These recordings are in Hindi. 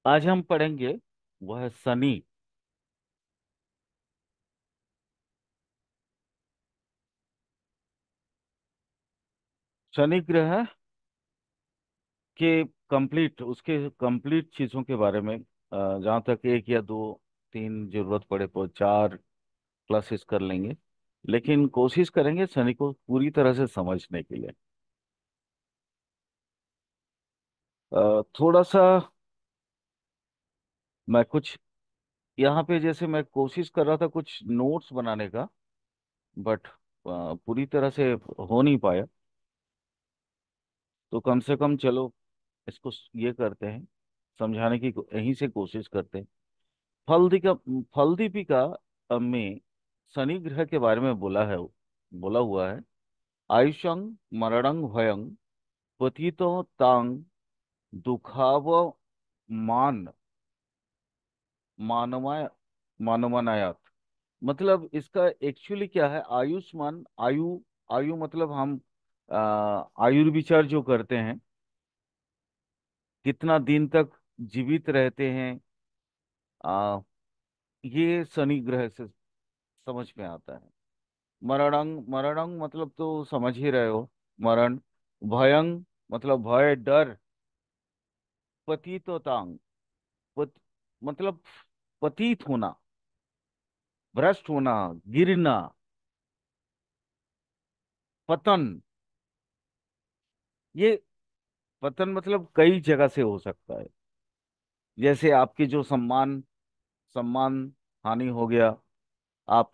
आज हम पढ़ेंगे वह शनि। शनि ग्रह के कंप्लीट उसके कंप्लीट चीजों के बारे में जहाँ तक एक या दो तीन जरूरत पड़े तो चार क्लासेस कर लेंगे। लेकिन कोशिश करेंगे शनि को पूरी तरह से समझने के लिए। थोड़ा सा मैं कुछ यहाँ पे जैसे मैं कोशिश कर रहा था कुछ नोट्स बनाने का, बट पूरी तरह से हो नहीं पाया। तो कम से कम चलो इसको ये करते हैं, समझाने की यहीं से कोशिश करते हैं। फलदीका फलदीपिका में शनि ग्रह के बारे में बोला हुआ है। आयुषं मरणं भयं पतितो तांग दुखाव मान मानवाय मानवनायात। मतलब इसका एक्चुअली क्या है? आयुष्मान आयु, आयु मतलब हम आयुर्विचार जो करते हैं, कितना दिन तक जीवित रहते हैं। आ, ये शनि ग्रह से समझ में आता है। मरणंग मरणंग मतलब तो समझ ही रहे हो, मरण। भयंग मतलब भय डर। पतितोतांग पत, मतलब पतित होना, भ्रष्ट होना, गिरना। पतन, ये पतन मतलब कई जगह से हो सकता है। जैसे आपकी जो सम्मान सम्मान हानि हो गया। आप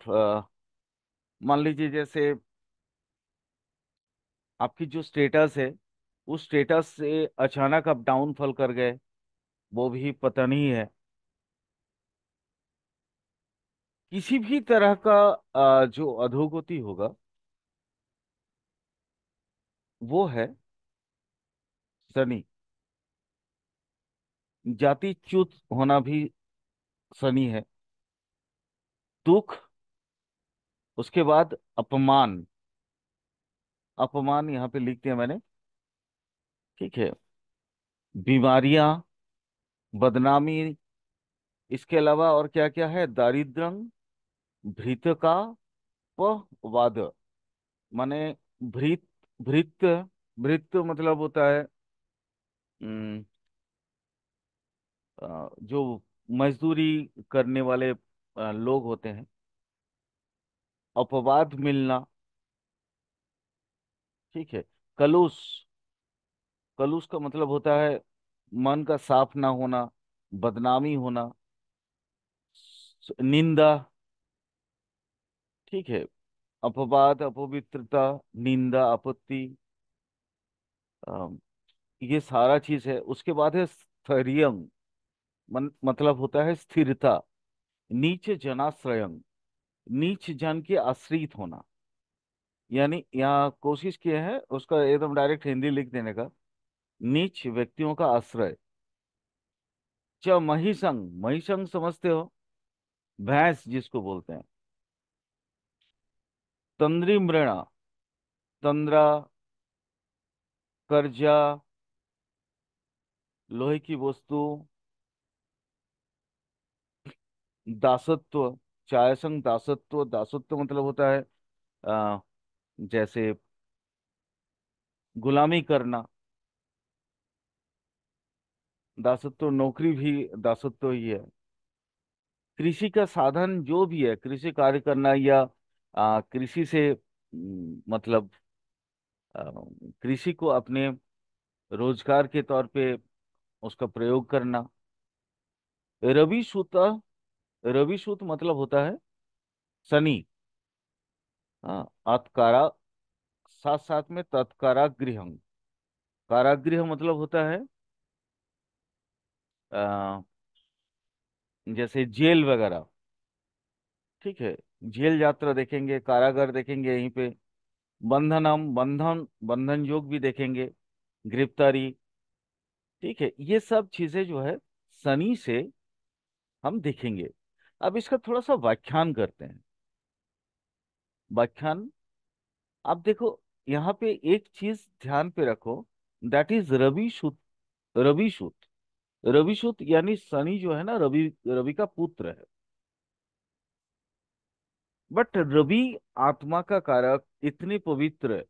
मान लीजिए जैसे आपकी जो स्टेटस है, उस स्टेटस से अचानक आप डाउनफॉल कर गए, वो भी पतन ही है। किसी भी तरह का जो अधोगति होगा, वो है शनि। जातिच्युत होना भी शनि है। दुख, उसके बाद अपमान। अपमान यहाँ पे लिख दिया मैंने, ठीक है। बीमारियां, बदनामी, इसके अलावा और क्या क्या है? दारिद्रं, भृत का वाद, माने भृत भृत भृत मतलब होता है जो मजदूरी करने वाले लोग होते हैं। अपवाद मिलना, ठीक है। कलुष, कलुष का मतलब होता है मन का साफ ना होना, बदनामी होना, निंदा, ठीक है। अपवाद, अपवित्रता, निंदा, आपत्ति, अ, ये सारा चीज है। उसके बाद है स्थैर्यं, मतलब होता है स्थिरता। नीच जनाश्रयं, नीच जन के आश्रित होना। यानी यहाँ कोशिश किया है उसका एकदम डायरेक्ट हिंदी लिख देने का। नीच व्यक्तियों का आश्रय। च महिषंग, महिषंग समझते हो? भैंस जिसको बोलते हैं। तंद्री मृणा, तंद्रा, कर्जा, लोहे की वस्तु। दासत्व, चायसंग दासत्व, दासत्व मतलब होता है अ, जैसे गुलामी करना। दासत्व नौकरी भी दासत्व ही है। कृषि का साधन जो भी है, कृषि कार्य करना या कृषि से मतलब अ, कृषि को अपने रोजगार के तौर पे उसका प्रयोग करना। रवि सूत, रवि सूत मतलब होता है शनि। हाँ, अतकारा, साथ साथ में तत्कारागृहं। कारागृह मतलब होता है अ, जैसे जेल वगैरह, ठीक है। जेल यात्रा देखेंगे, कारागार देखेंगे यहीं पे। बंधनम, बंधन बंधन योग भी देखेंगे, गिरफ्तारी, ठीक है। ये सब चीजें जो है शनि से हम देखेंगे। अब इसका थोड़ा सा व्याख्यान करते हैं। व्याख्यान, आप देखो यहाँ पे एक चीज ध्यान पे रखो, दैट इज रवि सूत। रवि सूत रविसुत यानी शनि जो है ना, रवि रवि का पुत्र है। बट रवि आत्मा का कारक, इतने पवित्र,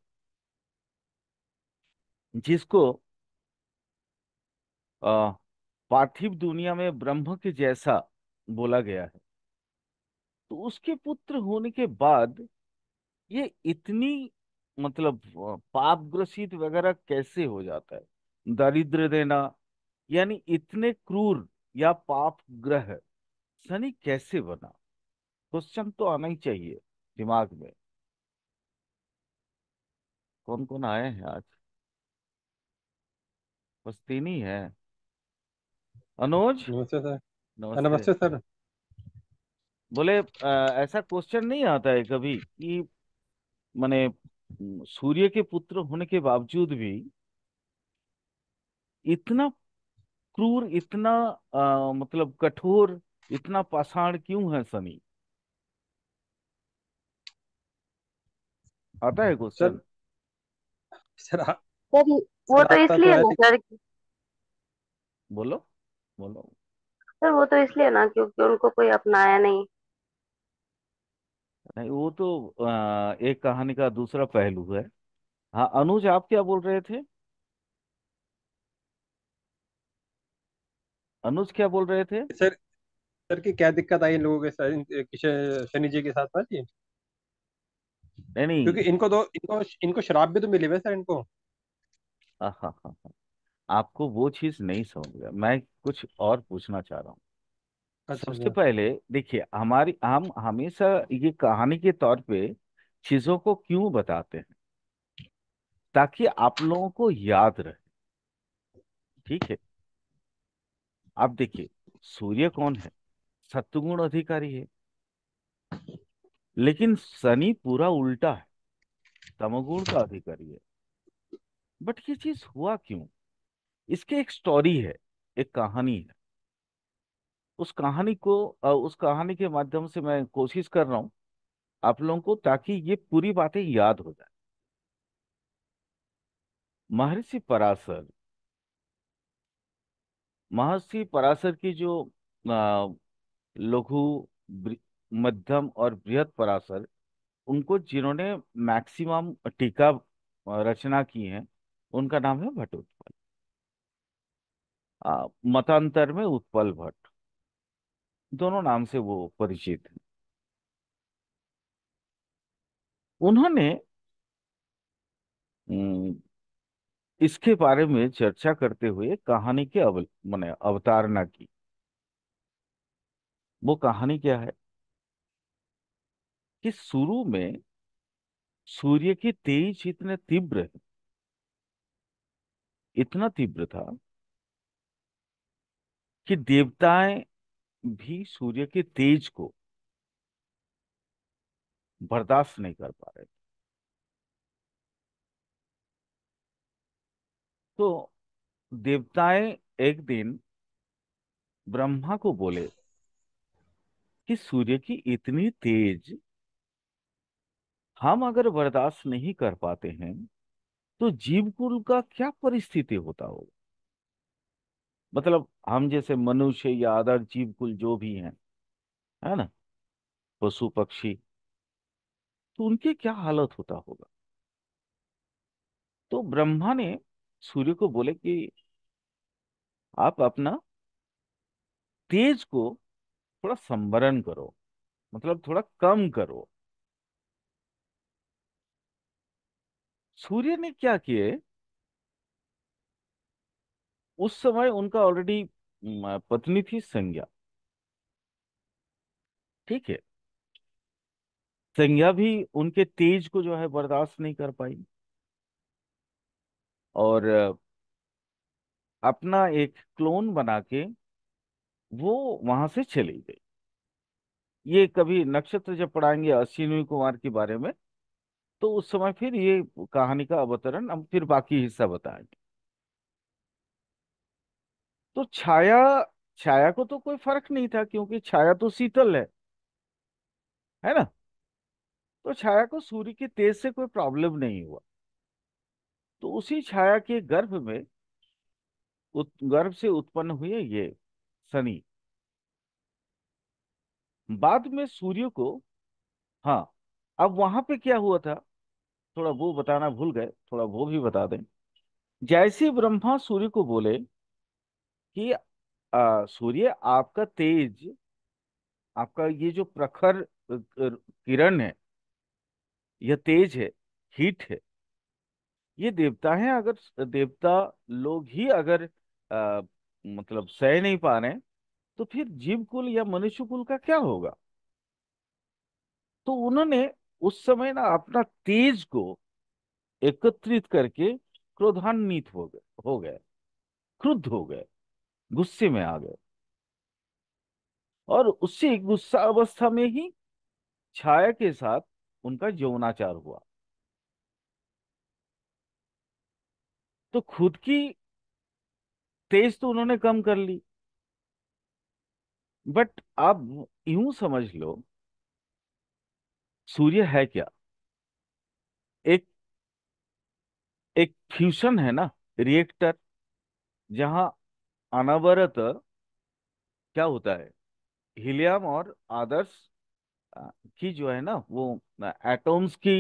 जिसको आ, पार्थिव दुनिया में ब्रह्म के जैसा बोला गया है, तो उसके पुत्र होने के बाद ये इतनी मतलब पाप ग्रसित वगैरह कैसे हो जाता है? दरिद्र देना, यानी इतने क्रूर या पाप ग्रह शनि कैसे बना? क्वेश्चन तो आना ही चाहिए दिमाग में। कौन कौन आए हैं आज? बस तीन ही है। अनुज, नमस्ते सर। नमस्ते। नमस्ते सर। बोले ऐसा क्वेश्चन नहीं आता है कभी कि माने सूर्य के पुत्र होने के बावजूद भी इतना क्रूर, इतना मतलब कठोर, इतना पाषाण क्यों है शनि? आता है सर क्वेश्चन? सर सर वो सर तो आता तो इसलिए है ना सर। बोलो, बोलो। सर वो तो इसलिए ना क्योंकि उनको कोई अपनाया नहीं। नहीं, वो तो एक कहानी का दूसरा पहलू है। हाँ अनुज, आप क्या बोल रहे थे? अनुज क्या बोल रहे थे? सर। सर की क्या दिक्कत आई इन लोगों के सर, शनि जी के साथ साथ जी। नहीं नहीं। क्योंकि इनको तो इनको इनको शराब भी तो मिली हुई है सर इनको। हाँ हाँ हाँ हाँ। आपको वो चीज नहीं समझ गया, मैं कुछ और पूछना चाह रहा हूँ। अच्छा सबसे अच्छा। पहले देखिए, हमारी हम हमेशा ये कहानी के तौर पे चीजों को क्यों बताते हैं? ताकि आप लोगों को याद रहे। ठीक है। आप देखिए, सूर्य कौन है? सत्वगुण अधिकारी है। लेकिन शनि पूरा उल्टा है, तमोगुण का अधिकारी है। बट ये चीज हुआ क्यों? इसके एक स्टोरी है, एक कहानी है। उस कहानी को उस कहानी के माध्यम से मैं कोशिश कर रहा हूं आप लोगों को, ताकि ये पूरी बातें याद हो जाए। महर्षि पराशर, महर्षि पराशर की जो लघु, बृ- मध्यम और बृहद पराशर, उनको जिन्होंने मैक्सिमम टीका रचना की है, उनका नाम है भट्टोत्पल। मतांतर में उत्पल भट्ट, दोनों नाम से वो परिचित हैं। उन्होंने अम, इसके बारे में चर्चा करते हुए कहानी के माने अवतारणा की। वो कहानी क्या है कि शुरू में सूर्य की तेज इतने तीव्र है, इतना तीव्र था कि देवताएं भी सूर्य के तेज को बर्दाश्त नहीं कर पा रहे थे। तो देवताएं एक दिन ब्रह्मा को बोले कि सूर्य की इतनी तेज हम अगर बर्दाश्त नहीं कर पाते हैं, तो जीवकुल का क्या परिस्थिति होता होगा? मतलब हम जैसे मनुष्य या अदर जीवकुल जो भी हैं, है ना, पशु पक्षी, तो उनके क्या हालत होता होगा? तो ब्रह्मा ने सूर्य को बोले कि आप अपना तेज को थोड़ा संवरण करो, मतलब थोड़ा कम करो। सूर्य ने क्या किए? उस समय उनका ऑलरेडी पत्नी थी संज्ञा। ठीक है। संज्ञा भी उनके तेज को जो है बर्दाश्त नहीं कर पाई, और अपना एक क्लोन बना के वो वहां से चली गई। ये कभी नक्षत्र जब पढ़ाएंगे अश्विनी कुमार के बारे में, तो उस समय फिर ये कहानी का अवतरण हम फिर बाकी हिस्सा बताएंगे। तो छाया, छाया को तो कोई फर्क नहीं था, क्योंकि छाया तो शीतल है ना। तो छाया को सूर्य के तेज से कोई प्रॉब्लम नहीं हुआ। तो उसी छाया के गर्भ में गर्भ से उत्पन्न हुए ये शनि। बाद में सूर्य को, हाँ, अब वहां पे क्या हुआ था, थोड़ा वो बताना भूल गए, थोड़ा वो भी बता दें। जैसे ब्रह्मा सूर्य को बोले कि सूर्य, आपका तेज, आपका ये जो प्रखर किरण है, यह तेज है, हीट है, ये देवता है, अगर देवता लोग ही अगर मतलब सह नहीं पा रहे, तो फिर जीव कुल या मनुष्य कुल का क्या होगा। तो उन्होंने उस समय ना अपना तेज को एकत्रित करके क्रोधान्वित हो गए, क्रुद्ध हो गए, गुस्से में आ गए, और उसी गुस्सा अवस्था में ही छाया के साथ उनका यौनाचार हुआ। तो खुद की तेज तो उन्होंने कम कर ली, बट आप यूं समझ लो, सूर्य है क्या, एक एक फ्यूशन है ना, रिएक्टर, जहां अनवरत क्या होता है, हीलियम और आदर्श की जो है ना वो एटॉम्स की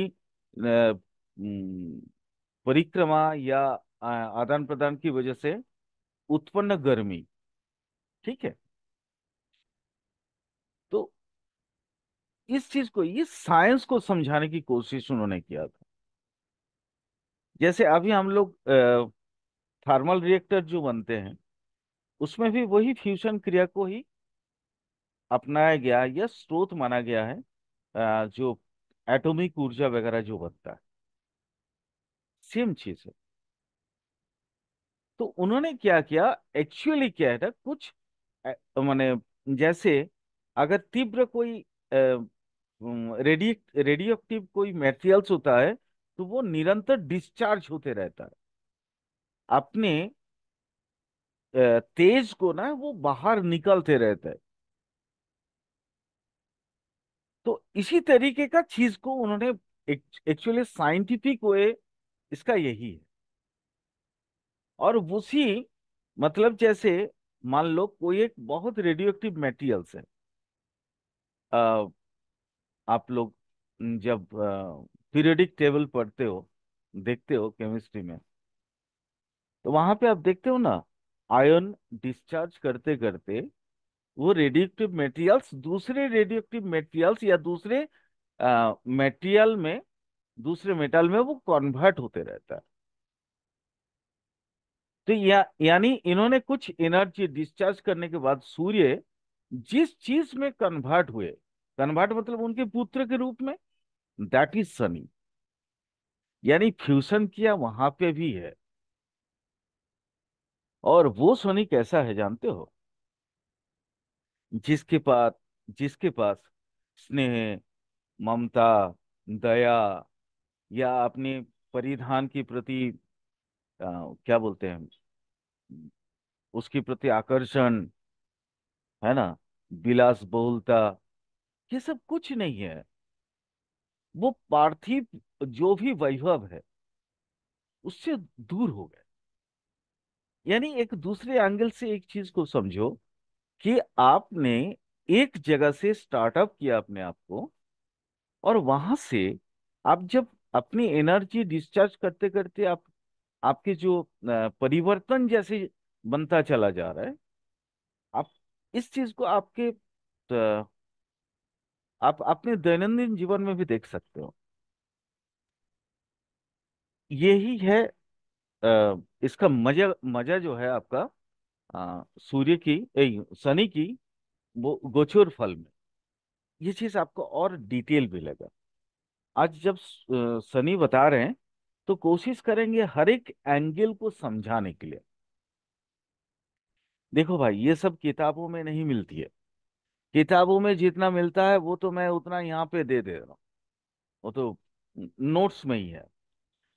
परिक्रमा या आदान प्रदान की वजह से उत्पन्न गर्मी, ठीक है। तो इस चीज को, इस साइंस को समझाने की कोशिश उन्होंने किया था। जैसे अभी हम लोग थर्मल रिएक्टर जो बनते हैं, उसमें भी वही फ्यूशन क्रिया को ही अपनाया गया या स्रोत माना गया है, जो एटॉमिक ऊर्जा वगैरह जो बनता है, सेम चीज है। तो उन्होंने क्या किया, एक्चुअली क्या है ना, कुछ माने, जैसे अगर तीव्र कोई रेडियो एक्टिव कोई मेटेरियल्स होता है, तो वो निरंतर डिस्चार्ज होते रहता है, अपने तेज को ना वो बाहर निकलते रहता है। तो इसी तरीके का चीज को उन्होंने, एक्चुअली साइंटिफिक वे इसका यही है। और उसी मतलब, जैसे मान लो कोई एक बहुत रेडियो एक्टिव मेटेरियल्स है, अ, आप लोग जब पीरियोडिक टेबल पढ़ते हो, देखते हो केमिस्ट्री में, तो वहां पे आप देखते हो ना, आयन डिस्चार्ज करते करते वो रेडियो एक्टिव मेटेरियल्स दूसरे रेडियो एक्टिव मेटेरियल्स या दूसरे मेटेरियल में, दूसरे मेटल में वो कन्वर्ट होते रहता है। तो यानी इन्होंने कुछ एनर्जी डिस्चार्ज करने के बाद सूर्य जिस चीज में कन्वर्ट हुए, कन्वर्ट मतलब उनके पुत्र के रूप में, दैट इज सनी। यानी फ्यूशन किया वहां पे भी है। और वो सनी कैसा है जानते हो, जिसके पास जिसके पास स्नेह, ममता, दया, या अपने परिधान के प्रति क्या बोलते हैं, उसके प्रति आकर्षण, है ना, विलास बहुलता, ये सब कुछ नहीं है। वो पार्थिव जो भी वैभव है उससे दूर हो गए। यानी एक दूसरे एंगल से एक चीज को समझो कि आपने एक जगह से स्टार्टअप किया अपने आप को, और वहां से आप जब अपनी एनर्जी डिस्चार्ज करते करते आप, आपके जो परिवर्तन जैसे बनता चला जा रहा है, आप इस चीज को आपके आप अपने दैनंदिन जीवन में भी देख सकते हो। यही है इसका मजा, मजा जो है आपका सूर्य की, शनि की वो गोचर फल में, ये चीज आपको और डिटेल भी लगा। आज जब शनि बता रहे हैं, तो कोशिश करेंगे हर एक एंगल को समझाने के लिए। देखो भाई, ये सब किताबों में नहीं मिलती है। किताबों में जितना मिलता है वो तो मैं उतना यहाँ पे दे दे रहा हूँ, वो तो नोट्स में ही है।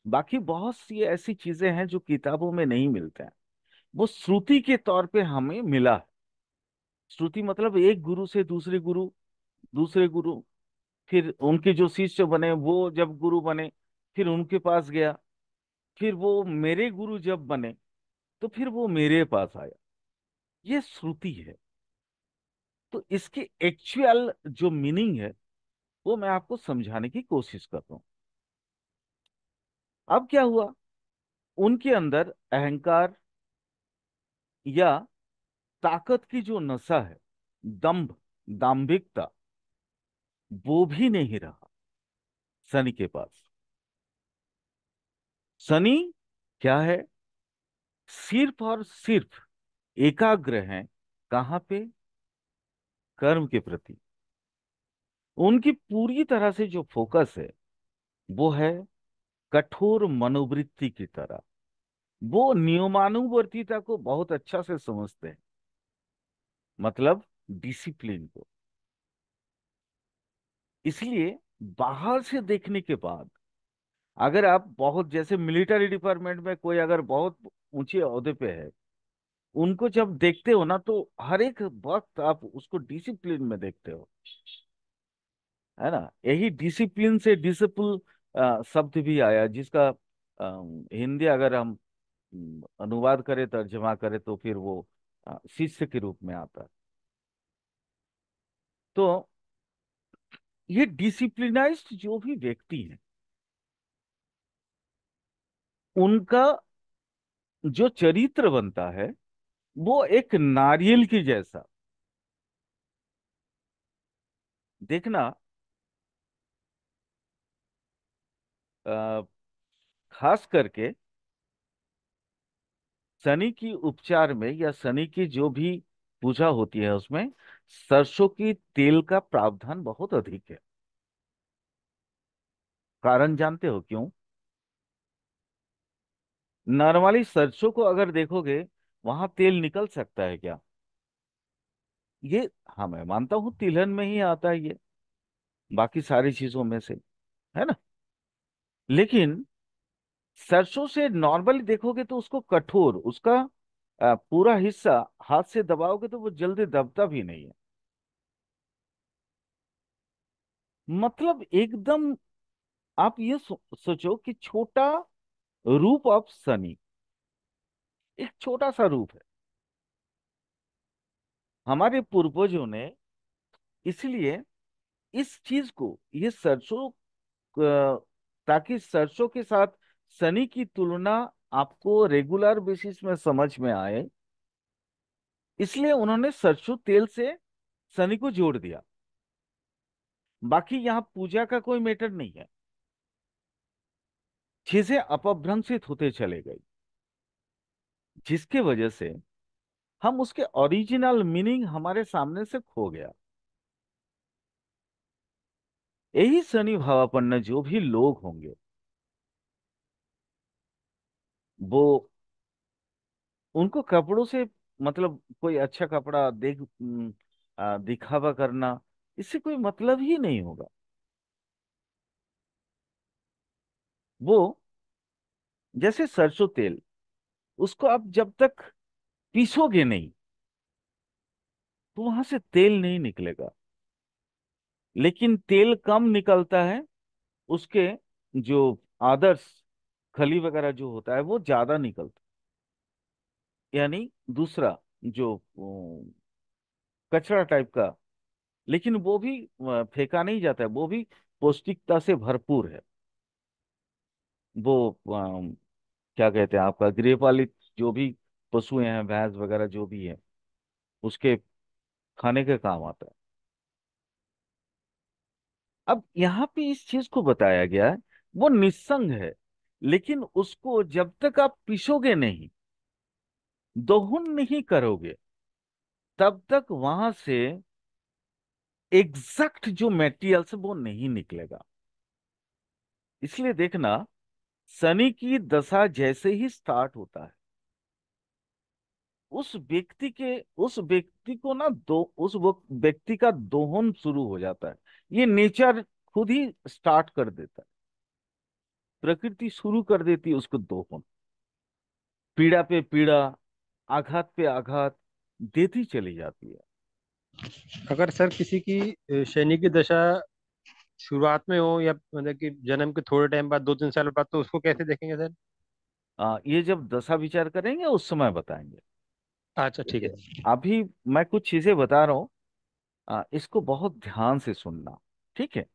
बाकी बहुत सी ऐसी चीजें हैं जो किताबों में नहीं मिलते हैं, वो श्रुति के तौर पे हमें मिला है। श्रुति मतलब एक गुरु से दूसरे गुरु, दूसरे गुरु, फिर उनके जो शिष्य बने वो जब गुरु बने, फिर उनके पास गया, फिर वो मेरे गुरु जब बने, तो फिर वो मेरे पास आया। ये श्रुति है। तो इसकी एक्चुअल जो मीनिंग है वो मैं आपको समझाने की कोशिश कर रहा हूं। अब क्या हुआ, उनके अंदर अहंकार या ताकत की जो नशा है, दंभ, दाम्भिकता, वो भी नहीं रहा शनि के पास। शनि क्या है, सिर्फ और सिर्फ एकाग्र हैं। कहां पे? कर्म के प्रति। उनकी पूरी तरह से जो फोकस है वो है कठोर मनोवृत्ति की तरह। वो नियमानुवर्तिता को बहुत अच्छा से समझते हैं, मतलब डिसिप्लिन को। इसलिए बाहर से देखने के बाद, अगर आप बहुत, जैसे मिलिट्री डिपार्टमेंट में कोई अगर बहुत ऊंचे ओहदे पे है, उनको जब देखते हो ना, तो हर एक वक्त आप उसको डिसिप्लिन में देखते हो, है ना। यही डिसिप्लिन से डिसिपल शब्द भी आया, जिसका हिंदी अगर हम अनुवाद करें, तर्जमा करें, तो फिर वो शिष्य के रूप में आता है। तो ये डिसिप्लिनाइज्ड जो भी व्यक्ति हैं, उनका जो चरित्र बनता है वो एक नारियल की जैसा। देखना, अ, खास करके शनि की उपचार में या शनि की जो भी पूजा होती है, उसमें सरसों की तेल का प्रावधान बहुत अधिक है। कारण जानते हो क्यों? नॉर्मली सरसों को अगर देखोगे, वहां तेल निकल सकता है क्या? ये, हाँ, मैं मानता हूं तिलहन में ही आता है ये, बाकी सारी चीजों में से, है ना। लेकिन सरसों से नॉर्मली देखोगे तो उसको कठोर, उसका पूरा हिस्सा हाथ से दबाओगे तो वो जल्दी दबता भी नहीं है। मतलब एकदम, आप ये सोचो कि छोटा रूप ऑफ शनि, एक छोटा सा रूप है। हमारे पूर्वजों ने इसलिए इस चीज को, ये सरसों, ताकि सरसों के साथ शनि की तुलना आपको रेगुलर बेसिस में समझ में आए, इसलिए उन्होंने सरसों तेल से शनि को जोड़ दिया। बाकी यहाँ पूजा का कोई मैटर नहीं है, चीजें अपभ्रंशित होते चले गई, जिसके वजह से हम उसके ओरिजिनल मीनिंग हमारे सामने से खो गया। यही शनि भावापन्न जो भी लोग होंगे, वो, उनको कपड़ों से, मतलब कोई अच्छा कपड़ा दिखावा करना, इससे कोई मतलब ही नहीं होगा। वो, जैसे सरसों तेल, उसको आप जब तक पीसोगे नहीं, तो वहां से तेल नहीं निकलेगा। लेकिन तेल कम निकलता है उसके, जो आदर्श खली वगैरह जो होता है वो ज्यादा निकलता है। यानी दूसरा जो कचरा टाइप का, लेकिन वो भी फेंका नहीं जाता है, वो भी पौष्टिकता से भरपूर है। वो क्या कहते हैं, आपका गृहपालित जो भी पशु हैं, भैंस वगैरह जो भी है, उसके खाने के काम आता है। अब यहाँ पे इस चीज को बताया गया है, वो निस्संग है, लेकिन उसको जब तक आप पीसोगे नहीं, दोहन नहीं करोगे, तब तक वहां से एग्जैक्ट जो मेटेरियल्स वो नहीं निकलेगा। इसलिए देखना, शनि की दशा जैसे ही स्टार्ट होता है, उस व्यक्ति को ना, दो उस व्यक्ति का दोहन शुरू हो जाता है। ये नेचर खुद ही स्टार्ट कर देता है, प्रकृति शुरू कर देती है उसको दोहन। पीड़ा पे पीड़ा, आघात पे आघात देती चली जाती है। अगर सर किसी की शनि की दशा शुरुआत में हो, या मतलब कि जन्म के थोड़े टाइम बाद, 2-3 साल बाद, तो उसको कैसे देखेंगे सर? ये जब दशा विचार करेंगे उस समय बताएंगे। अच्छा ठीक ठीक है। है। अभी मैं कुछ चीजें बता रहा हूँ, इसको बहुत ध्यान से सुनना। ठीक है।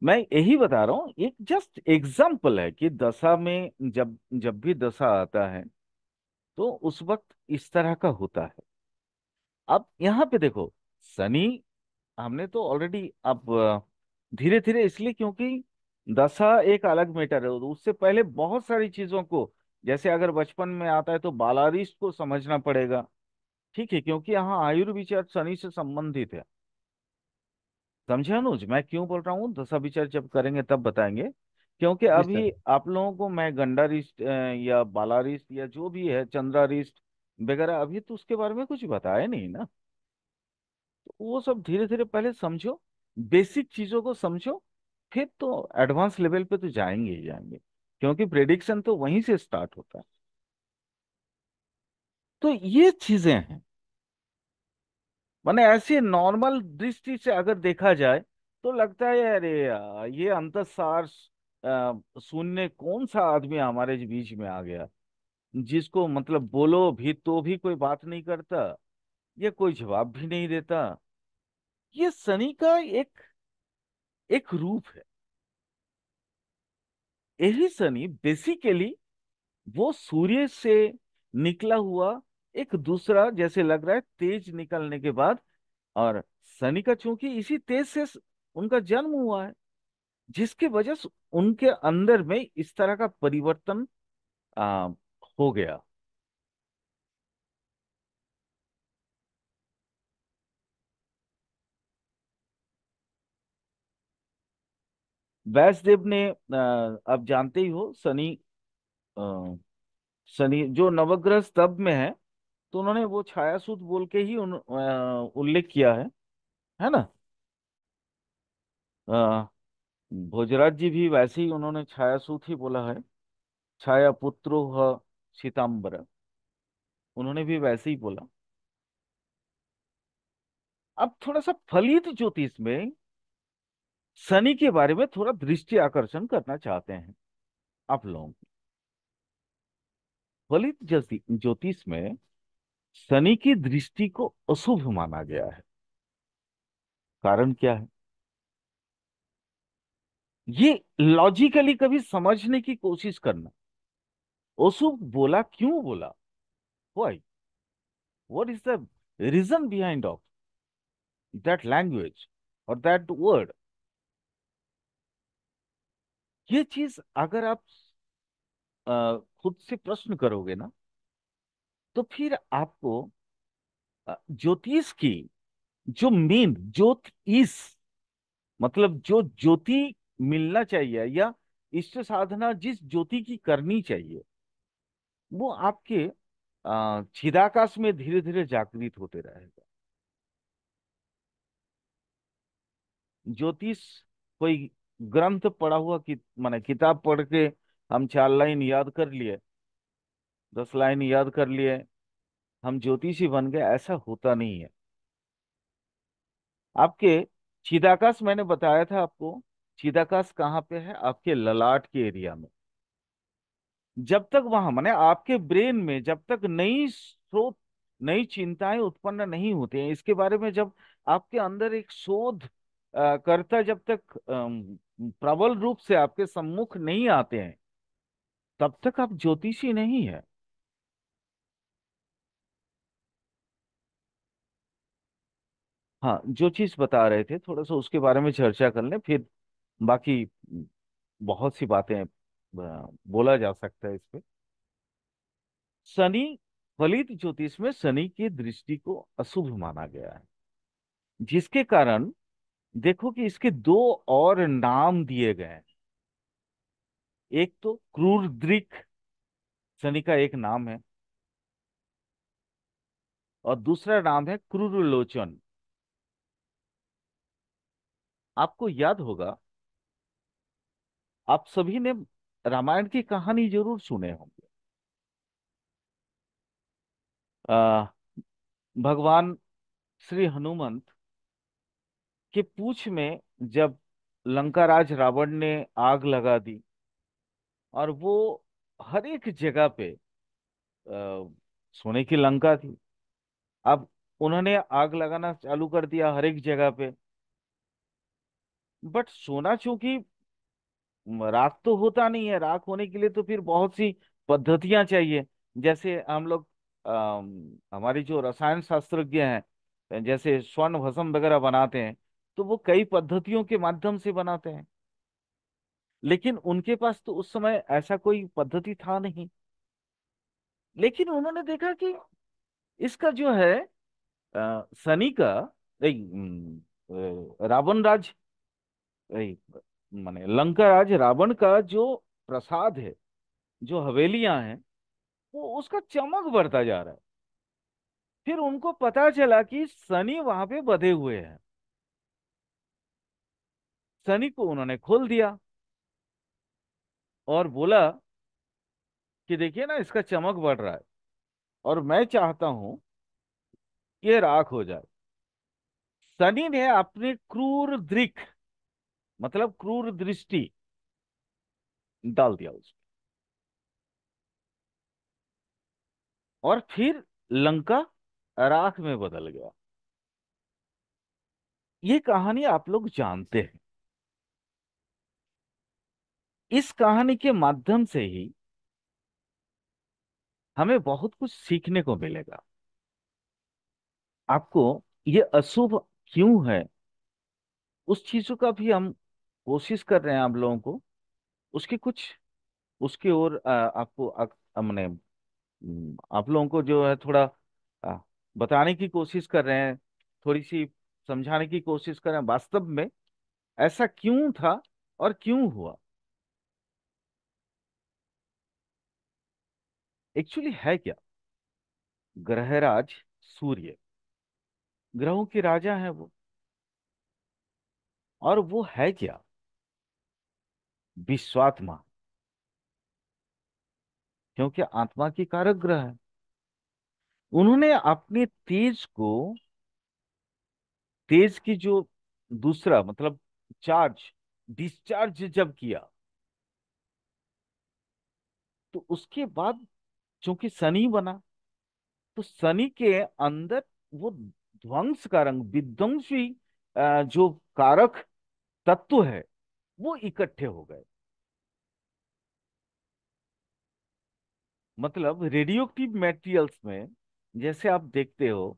मैं यही बता रहा हूँ, एक जस्ट एग्जाम्पल है कि दशा में जब जब भी दशा आता है तो उस वक्त इस तरह का होता है। अब यहाँ पे देखो, शनि, हमने तो ऑलरेडी अब धीरे धीरे, इसलिए क्योंकि दशा एक अलग मैटर है, उससे पहले बहुत सारी चीजों को, जैसे अगर बचपन में आता है तो बालारिष्ट को समझना पड़ेगा। ठीक है, क्योंकि यहाँ आयुर्विचार शनि से संबंधित है। समझे अनुज, मैं क्यों बोल रहा हूँ? दशा विचार जब करेंगे तब बताएंगे। क्योंकि जी अभी सर। आप लोगों को मैं गंडारिष्ट या बालारिष्ट या जो भी है चंद्रारिष्ट वगैरह, अभी तो उसके बारे में कुछ बताया नहीं ना। तो वो सब धीरे धीरे पहले समझो, बेसिक चीजों को समझो, फिर तो एडवांस लेवल पे तो जाएंगे ही जाएंगे, क्योंकि प्रेडिक्शन तो वहीं से स्टार्ट होता है। तो ये चीजें हैं। माने ऐसे नॉर्मल दृष्टि से अगर देखा जाए तो लगता है अरे यार, ये अंतःसार शून्य कौन सा आदमी हमारे बीच में आ गया, जिसको मतलब बोलो भी तो भी कोई बात नहीं करता, ये कोई जवाब भी नहीं देता। ये शनि का एक एक रूप है। यही शनि बेसिकली वो सूर्य से निकला हुआ एक दूसरा, जैसे लग रहा है तेज निकलने के बाद, और शनि का चूंकि इसी तेज से उनका जन्म हुआ है, जिसकी वजह से उनके अंदर में इस तरह का परिवर्तन आ, हो गया। वैष्णदेव ने अब जानते ही हो, शनि आ, शनि जो नवग्रह स्तंभ में है, तो उन्होंने वो छायासूत बोल के ही उल्लेख किया है ना। आ, भोजराज जी भी वैसे ही उन्होंने छायासूत ही बोला है, छाया पुत्रो ह सीताम्बर, उन्होंने भी वैसे ही बोला। अब थोड़ा सा फलित ज्योतिष में शनि के बारे में थोड़ा दृष्टि आकर्षण करना चाहते हैं आप लोग। फलित ज्योतिष में शनि की दृष्टि को अशुभ माना गया है। कारण क्या है, ये लॉजिकली कभी समझने की कोशिश करना। अशुभ बोला, क्यों बोला, why, what is the reason behind of that language और दैट वर्ड। ये चीज अगर आप खुद से प्रश्न करोगे ना, तो फिर आपको ज्योतिष की जो मेन ज्योत इस, मतलब जो ज्योति मिलना चाहिए या इष्ट साधना जिस ज्योति की करनी चाहिए, वो आपके चिदाकाश में धीरे धीरे जागृत होते रहेगा। ज्योतिष कोई ग्रंथ पढ़ा हुआ कि माने किताब पढ़ के हम 4 लाइन याद कर लिए, 10 लाइन याद कर लिए, हम ज्योतिषी बन गए, ऐसा होता नहीं है। आपके चिदाकाश, मैंने बताया था आपको, चिदाकाश कहाँ पे है? आपके ललाट के एरिया में। जब तक वहां माने आपके ब्रेन में जब तक नई स्रोत, नई चिंताएं उत्पन्न नहीं होती हैं इसके बारे में, जब आपके अंदर एक शोध कर्ता जब तक प्रबल रूप से आपके सम्मुख नहीं आते हैं, तब तक आप ज्योतिषी नहीं है। हाँ, जो चीज बता रहे थे थोड़ा सा उसके बारे में चर्चा कर लें, फिर बाकी बहुत सी बातें बोला जा सकता है इस पे। शनि, फलित ज्योतिष में शनि की दृष्टि को अशुभ माना गया है, जिसके कारण देखो कि इसके दो और नाम दिए गए हैं। एक तो क्रूर दृक शनि का एक नाम है, और दूसरा नाम है क्रूर लोचन। आपको याद होगा, आप सभी ने रामायण की कहानी जरूर सुने होंगे। आ, भगवान श्री हनुमंत के पूंछ में जब लंका राज रावण ने आग लगा दी, और वो हर एक जगह पे सोने की लंका थी। अब उन्होंने आग लगाना चालू कर दिया हर एक जगह पे। बट सोना चूंकि राख तो होता नहीं है, राख होने के लिए तो फिर बहुत सी पद्धतियां चाहिए। जैसे हम लोग हमारी जो रसायन शास्त्रज्ञ हैं, जैसे स्वर्ण भस्म वगैरह बनाते हैं, तो वो कई पद्धतियों के माध्यम से बनाते हैं। लेकिन उनके पास तो उस समय ऐसा कोई पद्धति था नहीं। लेकिन उन्होंने देखा कि इसका जो है शनि का, रावण राज, माने लंका राज रावण का जो प्रसाद है, जो हवेलियां हैं, वो उसका चमक बढ़ता जा रहा है। फिर उनको पता चला कि शनि वहां पे बंधे हुए हैं। शनि को उन्होंने खोल दिया और बोला कि देखिए ना, इसका चमक बढ़ रहा है और मैं चाहता हूं कि ये राख हो जाए। शनि ने अपनी क्रूर दृक, मतलब क्रूर दृष्टि डाल दिया उसमें, और फिर लंका राख में बदल गया। ये कहानी आप लोग जानते हैं। इस कहानी के माध्यम से ही हमें बहुत कुछ सीखने को मिलेगा। आपको ये अशुभ क्यों है, उस चीजों का भी हम कोशिश कर रहे हैं आप लोगों को, उसकी कुछ, उसकी ओर आपको हमने आप लोगों को जो है थोड़ा आ, बताने की कोशिश कर रहे हैं, थोड़ी सी समझाने की कोशिश कर रहे हैं वास्तव में ऐसा क्यों था और क्यों हुआ। एक्चुअली है क्या, ग्रहराज सूर्य ग्रहों के राजा है वो, और वो है क्या, विश्वात्मा, क्योंकि आत्मा की कारक ग्रह है। उन्होंने अपने तेज को, तेज की जो दूसरा मतलब चार्ज, डिस्चार्ज जब किया, तो उसके बाद चूंकि शनि बना, तो शनि के अंदर वो ध्वंस का रंग, विध्वंसी जो कारक तत्व है, वो इकट्ठे हो गए। मतलब रेडियोक्टिव मटेरियल्स में जैसे आप देखते हो,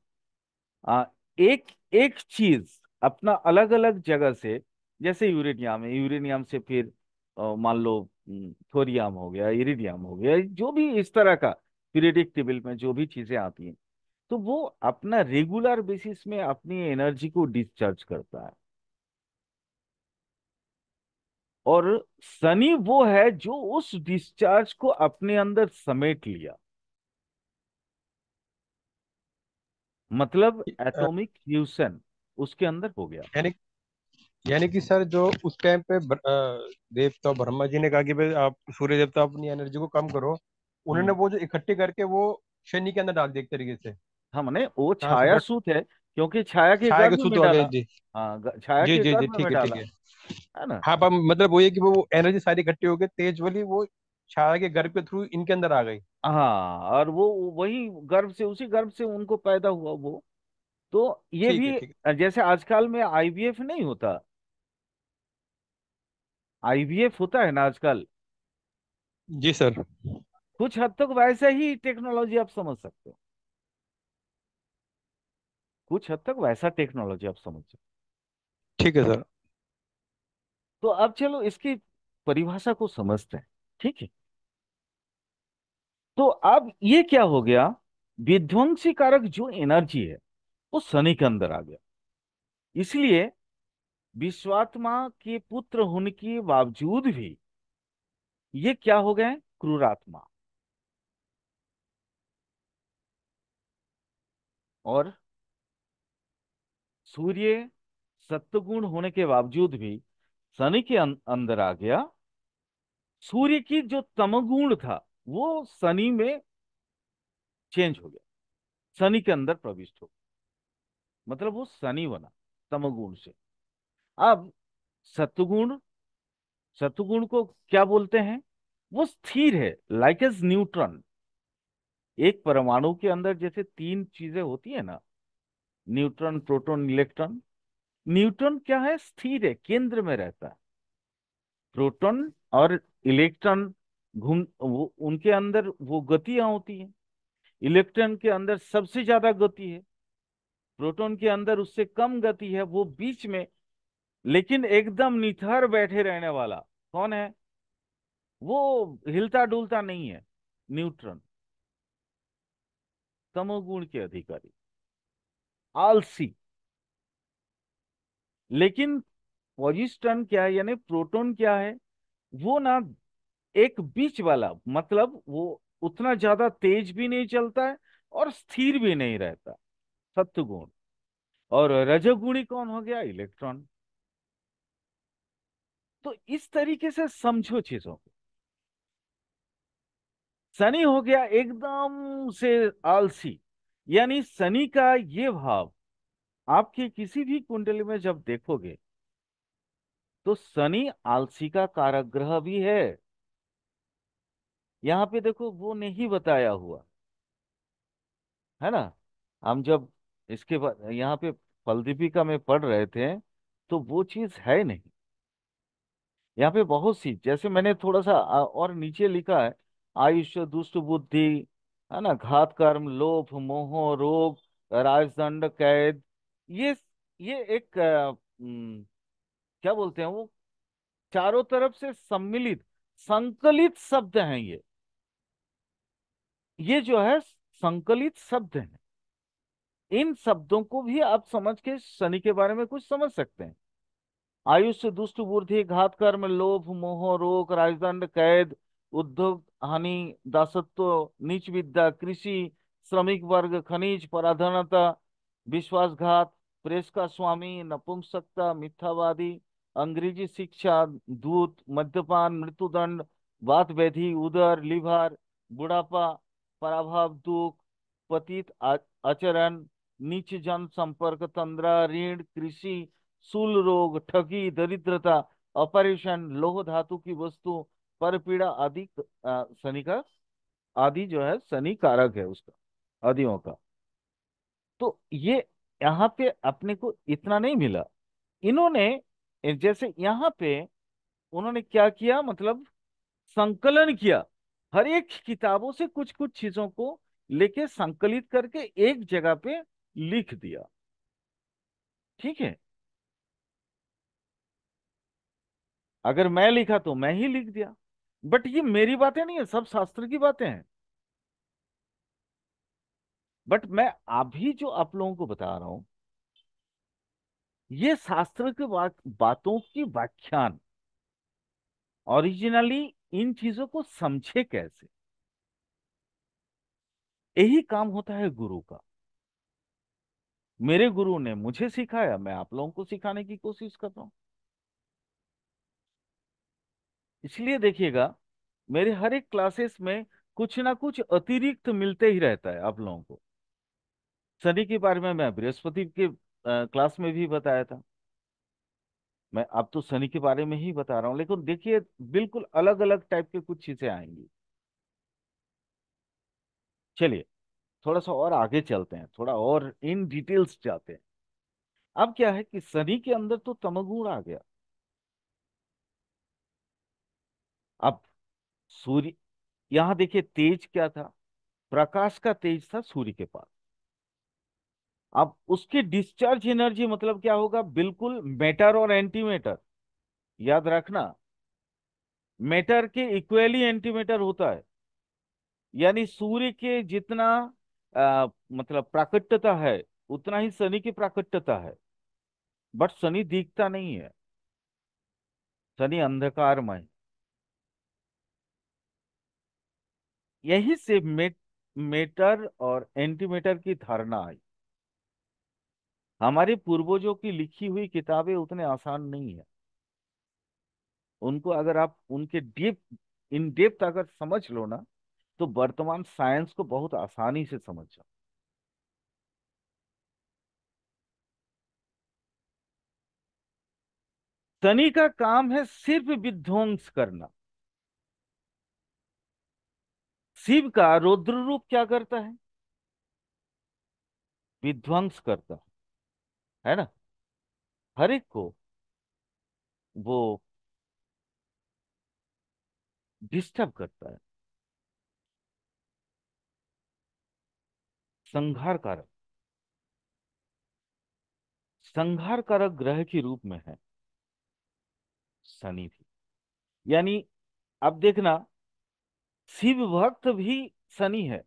आ, एक एक चीज अपना अलग अलग जगह से, जैसे यूरेनियम है, यूरेनियम से फिर मान लो थोरियम हो गया, इरिडियम हो गया, जो भी इस तरह का पीरियडिक टेबल में जो भी चीजें आती हैं, तो वो अपना रेगुलर बेसिस में अपनी एनर्जी को डिस्चार्ज करता है। और शनि वो है जो उस डिस्चार्ज को अपने अंदर समेट लिया, मतलब अ, एटॉमिक फ्यूशन उसके अंदर हो गया। यानी यानी कि सर जो उस टाइम पे देवता ब्रह्मा जी ने कहा कि भाई आप सूर्य देवता अपनी एनर्जी को कम करो, उन्होंने हम्म। वो जो इकट्ठे करके वो शनि के अंदर डाल दी एक तरीके से। हाँ, माने वो हाँ छाया सुपर। सूत है, क्योंकि छाया के छाया के गर्भ सूत्र में वाले डाला। जी। हाँ, छाया जी के जी जी, गर्भ में ठीक है ठीक डाला, है। है ना। हाँ पर मतलब वो ये कि वो एनर्जी सारी इकट्ठी हो गई तेज वाली, वो छाया के गर्भ के थ्रू इनके अंदर आ गई। हाँ, और वो वही गर्भ से, उसी गर्भ से उनको पैदा हुआ वो। तो ये ठीक है भी ठीक जैसे आजकल में आईवीएफ नहीं होता, आईवीएफ होता है ना आजकल, है जी सर। कुछ हद तक वैसे ही टेक्नोलॉजी आप समझ सकते हो, कुछ हद तक वैसा टेक्नोलॉजी आप समझ सकते ठीक है सर। हो। तो अब चलो इसकी परिभाषा को समझते हैं, ठीक है। तो अब ये क्या हो गया, विध्वंसी कारक जो एनर्जी है वो शनि के अंदर आ गया। इसलिए विश्वात्मा के पुत्र होने के बावजूद भी ये क्या हो गए, क्रूरात्मा। और सूर्य सत्वगुण होने के बावजूद भी शनि के अंदर आ गया। सूर्य की जो तमगुण था वो शनि में चेंज हो गया, शनि के अंदर प्रविष्ट हो गया, मतलब वो शनि बना तमगुण से। अब सत्वगुण, सत्वगुण को क्या बोलते हैं, वो स्थिर है, लाइक एज न्यूट्रॉन। एक परमाणु के अंदर जैसे तीन चीजें होती है ना, न्यूट्रॉन, प्रोटॉन, इलेक्ट्रॉन। न्यूट्रॉन क्या है, स्थिर है, केंद्र में रहता है। प्रोटॉन और इलेक्ट्रॉन वो उनके अंदर वो गतियां होती हैं। इलेक्ट्रॉन के अंदर सबसे ज्यादा गति है, प्रोटॉन के अंदर उससे कम गति है, वो बीच में। लेकिन एकदम निथर बैठे रहने वाला कौन है? वो हिलता डुलता नहीं है, न्यूट्रॉन। तमोगुण के अधिकारी, आलसी। लेकिन पॉजिस्टन क्या है, यानी प्रोटॉन क्या है, वो ना एक बीच वाला, मतलब वो उतना ज्यादा तेज भी नहीं चलता है और स्थिर भी नहीं रहता, सत्वगुण। और रजोगुणी कौन हो गया? इलेक्ट्रॉन। तो इस तरीके से समझो चीजों को। शनि हो गया एकदम से आलसी, यानी शनि का ये भाव आपकी किसी भी कुंडली में जब देखोगे तो शनि आलसी का कारक ग्रह भी है। यहाँ पे देखो वो नहीं बताया हुआ है ना। हम जब इसके बाद यहाँ पे फलदीपिका में पढ़ रहे थे तो वो चीज है नहीं। यहाँ पे बहुत सी, जैसे मैंने थोड़ा सा और नीचे लिखा है, आयुष्य, दुष्ट बुद्धि, है ना, घात कर्म, लोभ, मोह, रोग, राजदंड, कैद। ये ये एक क्या बोलते हैं वो, चारों तरफ से सम्मिलित, संकलित शब्द हैं ये जो है संकलित शब्द हैं। इन शब्दों को भी आप समझ के शनि के बारे में कुछ समझ सकते हैं। आयुष्य, दुष्ट बुद्धि, घात कर्म, लोभ, मोह, रोग, राजदंड, कैद, उद्योग, हानि, दासत्व, नीच विद्या, कृषि, श्रमिक वर्ग, खनिज, पराधीनता, विश्वासघात, प्रेस का स्वामी, नपुंसकता, मिथ्यावादी, अंग्रेजी शिक्षा, दूत, मद्यपान, मृत्युदंड, वात व्याधि, उदर, लीवर, बुढ़ापा, पराभाव, दुख, पतित आचरण, नीच जन संपर्क, तंद्रा, ऋण, कृषि, शूल रोग, ठगी, दरिद्रता, अपरेशन, लोह धातु की वस्तु, परपीड़ा आदि। शनि का आदि जो है, शनि कारक है उसका, आदियों का। तो ये यहाँ पे अपने को इतना नहीं मिला। इन्होंने जैसे यहाँ पे उन्होंने क्या किया, मतलब संकलन किया, हर एक किताबों से कुछ कुछ चीजों को लेके संकलित करके एक जगह पे लिख दिया। ठीक है, अगर मैं लिखा तो मैं ही लिख दिया, बट ये मेरी बातें नहीं है, सब शास्त्र की बातें हैं। बट मैं अभी जो आप लोगों को बता रहा हूं, ये शास्त्र के बातों की व्याख्यान, ओरिजिनली इन चीजों को समझे कैसे, यही काम होता है गुरु का। मेरे गुरु ने मुझे सिखाया, मैं आप लोगों को सिखाने की कोशिश कर रहा हूं। इसलिए देखिएगा, मेरे हर एक क्लासेस में कुछ ना कुछ अतिरिक्त मिलते ही रहता है आप लोगों को। शनि के बारे में मैं बृहस्पति के क्लास में भी बताया था। मैं अब तो शनि के बारे में ही बता रहा हूँ, लेकिन देखिए बिल्कुल अलग अलग टाइप के कुछ चीजें आएंगी। चलिए थोड़ा सा और आगे चलते हैं, थोड़ा और इन डिटेल्स जाते हैं। अब क्या है कि शनि के अंदर तो तमोगुण आ गया। अब सूर्य, यहां देखिए तेज क्या था, प्रकाश का तेज था सूर्य के पास। अब उसकी डिस्चार्ज एनर्जी मतलब क्या होगा, बिल्कुल मैटर और एंटी मैटर, याद रखना। मैटर के इक्वली एंटी मैटर होता है, यानी सूर्य के जितना मतलब प्राकट्यता है उतना ही शनि की प्राकट्यता है। बट शनि दिखता नहीं है, शनि अंधकारमय। यही से मेटर और एंटीमेटर की धारणा आई। हमारे पूर्वजों की लिखी हुई किताबें उतने आसान नहीं है। उनको अगर आप उनके डीप, इन डेप्थ अगर समझ लो ना, तो वर्तमान साइंस को बहुत आसानी से समझ जाओ। शनि का काम है सिर्फ विध्वंस करना। शिव का रौद्र रूप क्या करता है? विध्वंस करता है ना, हर एक को वो डिस्टर्ब करता है, संहार कारक। संहार कारक ग्रह के रूप में है शनि भी। यानी अब देखना, शिव भक्त भी शनि है,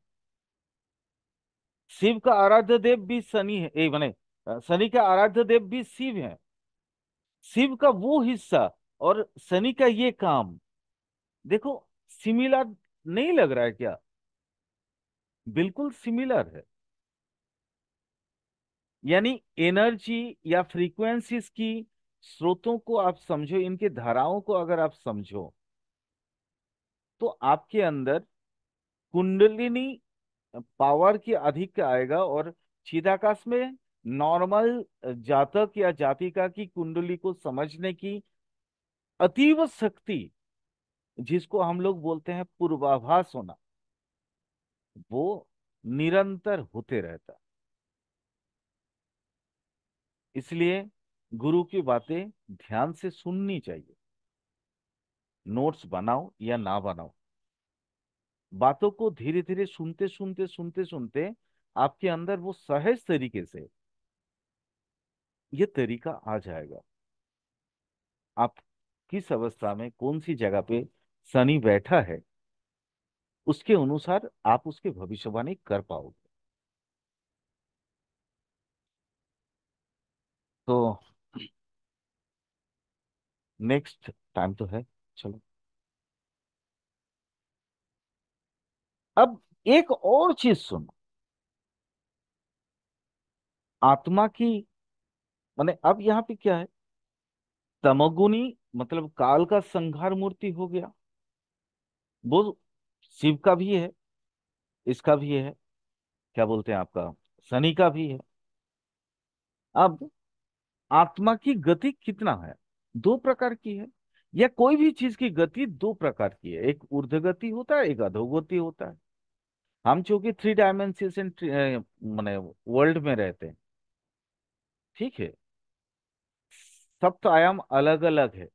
शिव का आराध्य देव भी शनि है, ए माने शनि का आराध्य देव भी शिव है। शिव का वो हिस्सा और शनि का ये काम, देखो सिमिलर नहीं लग रहा है क्या? बिल्कुल सिमिलर है। यानी एनर्जी या फ्रीक्वेंसीज की स्रोतों को आप समझो, इनके धाराओं को अगर आप समझो, तो आपके अंदर कुंडलिनी पावर की अधिक आएगा। और चिदाकाश में नॉर्मल जातक या जातिका की कुंडली को समझने की अतीव शक्ति, जिसको हम लोग बोलते हैं पूर्वाभास होना, वो निरंतर होते रहता है। इसलिए गुरु की बातें ध्यान से सुननी चाहिए। नोट्स बनाओ या ना बनाओ, बातों को धीरे धीरे सुनते सुनते सुनते सुनते आपके अंदर वो सहज तरीके से ये तरीका आ जाएगा। आप किस अवस्था में कौन सी जगह पे शनि बैठा है, उसके अनुसार आप उसकी भविष्यवाणी कर पाओगे। तो नेक्स्ट टाइम तो है, चलो। अब एक और चीज सुनो, आत्मा की, माने अब यहाँ पे क्या है, तमोगुनी मतलब काल का संहार मूर्ति हो गया, वो शिव का भी है, इसका भी है, क्या बोलते हैं आपका, शनि का भी है। अब आत्मा की गति कितना है? दो प्रकार की है। या कोई भी चीज की गति दो प्रकार की है, एक ऊर्ध्व गति होता है, एक अधोगति होता है। हम चूंकि थ्री डायमेंशन माने वर्ल्ड में रहते हैं, ठीक है, सप्त आयाम अलग अलग है,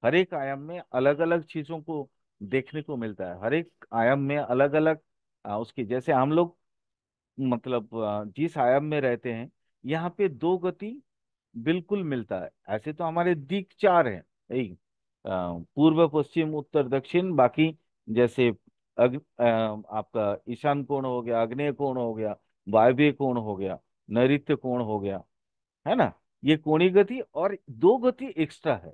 हर एक आयाम में अलग अलग चीजों को देखने को मिलता है, हर एक आयाम में अलग अलग उसकी, जैसे हम लोग मतलब जिस आयाम में रहते हैं, यहाँ पे दो गति बिल्कुल मिलता है। ऐसे तो हमारे दिक चार हैं, यही पूर्व पश्चिम उत्तर दक्षिण, बाकी जैसे आपका ईशान कोण हो गया, आग्नेय कोण हो गया, वायव्य कोण हो गया, नैऋत्य कोण हो गया, है ना। ये कोणीय गति और दो गति एक्स्ट्रा है,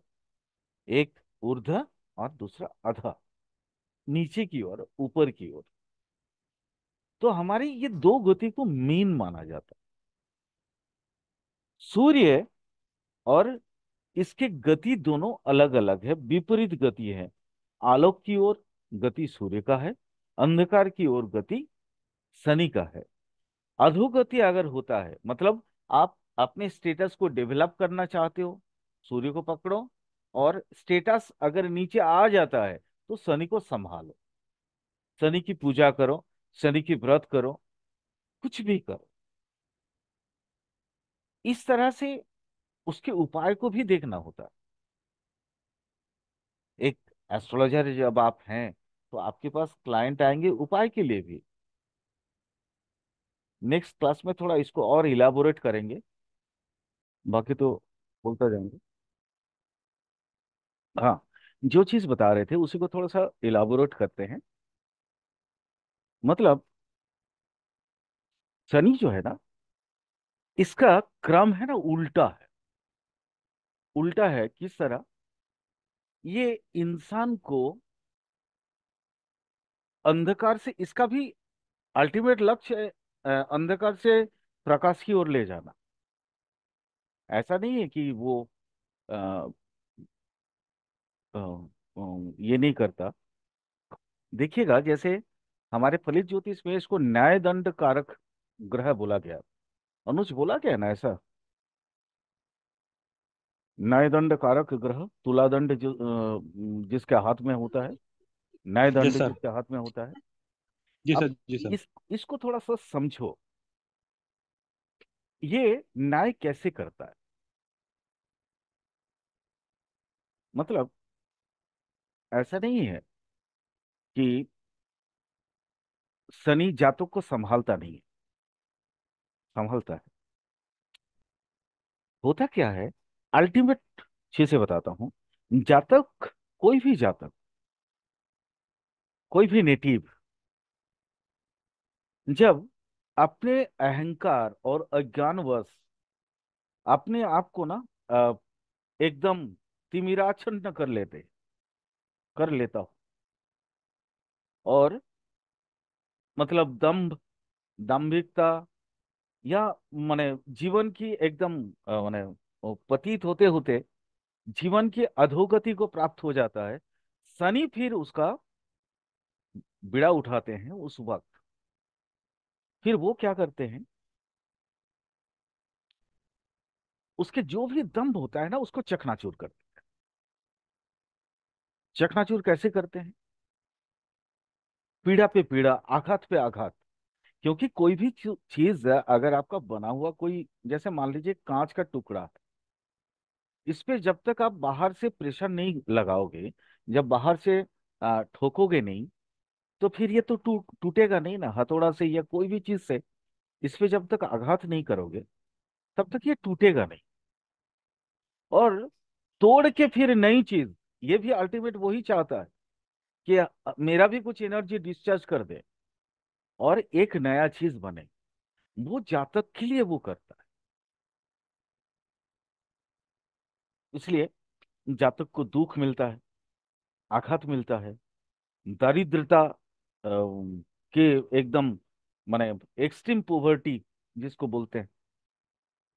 एक ऊर्ध्व और दूसरा अध, नीचे की ओर ऊपर की ओर। तो हमारी ये दो गति को मेन माना जाता है। सूर्य और इसके गति दोनों अलग अलग है, विपरीत गति है। आलोक की ओर गति सूर्य का है, अंधकार की ओर गति शनि का है। अधोगति अगर होता है, मतलब आप अपने स्टेटस को डेवलप करना चाहते हो, सूर्य को पकड़ो, और स्टेटस अगर नीचे आ जाता है तो शनि को संभालो, शनि की पूजा करो, शनि की व्रत करो, कुछ भी करो। इस तरह से उसके उपाय को भी देखना होता है। एक एस्ट्रोलॉजर जब आप हैं, तो आपके पास क्लाइंट आएंगे उपाय के लिए भी। नेक्स्ट क्लास में थोड़ा इसको और इलाबोरेट करेंगे, बाकी तो बोलता जाएंगे। हाँ, जो चीज बता रहे थे उसी को थोड़ा सा इलाबोरेट करते हैं। मतलब शनि जो है ना, इसका क्रम है ना उल्टा है। उल्टा है किस तरह? ये इंसान को अंधकार से, इसका भी अल्टीमेट लक्ष्य है अंधकार से प्रकाश की ओर ले जाना। ऐसा नहीं है कि वो अ, ये नहीं करता। देखिएगा, जैसे हमारे फलित ज्योतिष में इसको न्याय दंड कारक ग्रह बोला गया। अनुज बोला क्या है ना ऐसा? न्याय दंड कारक ग्रह, तुला दंड जो जिसके हाथ में होता है, न्याय जी दंड सर। जिसके हाथ में होता है। जी अब सर। जी सर। इसको थोड़ा सा समझो, ये न्याय कैसे करता है। मतलब ऐसा नहीं है कि शनि जातक को संभालता नहीं है, संभालता है। होता क्या है, अल्टीमेट चीज से बताता हूं। जातक, कोई भी जातक, कोई भी नेटिव, जब अपने अहंकार और अज्ञानवश अपने आप को ना एकदम तिमिराच्छन्न कर लेता हो, और मतलब दाम्भिकता, या माने जीवन की एकदम माने वो पतित होते होते जीवन की अधोगति को प्राप्त हो जाता है, शनि फिर उसका बीड़ा उठाते हैं उस वक्त। फिर वो क्या करते हैं, उसके जो भी दम्भ होता है ना, उसको चकनाचूर करते हैं। चकनाचूर कैसे करते हैं, पीड़ा पे पीड़ा, आघात पे आघात। क्योंकि कोई भी चीज अगर आपका बना हुआ कोई, जैसे मान लीजिए कांच का टुकड़ा है, इस पे जब तक आप बाहर से प्रेशर नहीं लगाओगे, जब बाहर से ठोकोगे नहीं, तो फिर ये तो टूटेगा नहीं ना, हथौड़ा से या कोई भी चीज से इस पे जब तक आघात नहीं करोगे, तब तक ये टूटेगा नहीं। और तोड़ के फिर नई चीज, ये भी अल्टीमेट वही चाहता है कि मेरा भी कुछ एनर्जी डिस्चार्ज कर दे और एक नया चीज बने। वो जातक के लिए वो करता है। इसलिए जातक को दुख मिलता है, आघात मिलता है, दारिद्रता के एकदम माने एक्सट्रीम पोवर्टी जिसको बोलते हैं,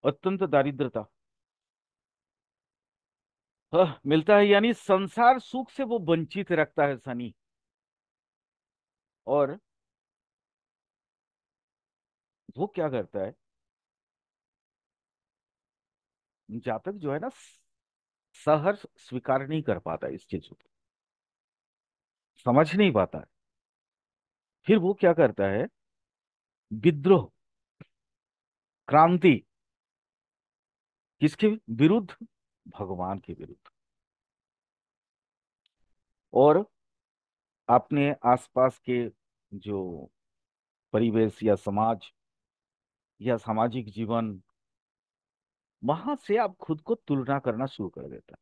अत्यंत दारिद्रता मिलता है। यानी संसार सुख से वो वंचित रखता है शनि। और वो क्या करता है, जातक जो है ना, सहर्ष स्वीकार नहीं कर पाता इस चीज को, समझ नहीं पाता है। फिर वो क्या करता है, विद्रोह, क्रांति, किसके विरुद्ध, भगवान के विरुद्ध। और अपने आसपास के जो परिवेश या समाज या सामाजिक जीवन, वहां से आप खुद को तुलना करना शुरू कर देता है।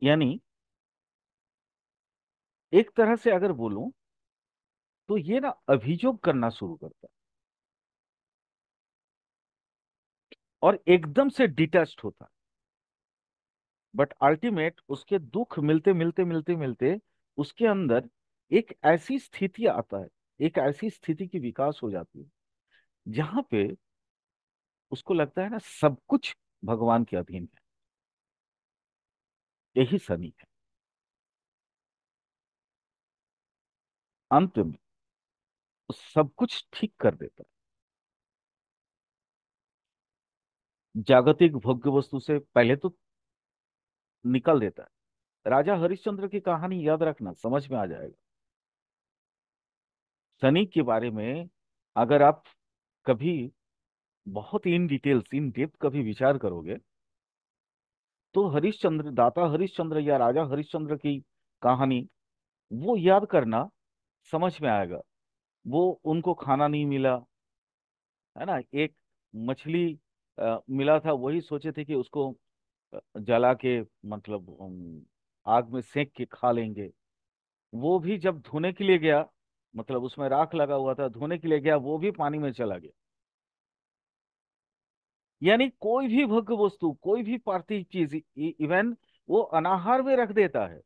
यानी एक तरह से अगर बोलूं, तो ये ना अभियोग करना शुरू करता है, और एकदम से डिटैच्ड होता है। बट अल्टीमेट उसके दुख मिलते मिलते मिलते मिलते उसके अंदर एक ऐसी स्थिति आता है, एक ऐसी स्थिति की विकास हो जाती है, जहां पे उसको लगता है ना सब कुछ भगवान के अधीन है। यही शनि है। अंत में वो सब कुछ ठीक कर देता है, जागतिक भोग्य वस्तु से पहले तो निकल देता है। राजा हरिश्चंद्र की कहानी याद रखना, समझ में आ जाएगा। शनि के बारे में अगर आप कभी बहुत इन डिटेल्स, इन डेप्थ कभी विचार करोगे, तो हरिश्चंद्र, दाता हरिश्चंद्र या राजा हरिश्चंद्र की कहानी वो याद करना, समझ में आएगा। वो उनको खाना नहीं मिला, है ना, एक मछली मिला था, वही सोचे थे कि उसको जला के, मतलब आग में सेक के खा लेंगे। वो भी जब धोने के लिए गया, मतलब उसमें राख लगा हुआ था, धोने के लिए गया, वो भी पानी में चला गया। यानी कोई भी भोग्य वस्तु, कोई भी पार्थिव चीज, इवन वो अनाहार में रख देता है,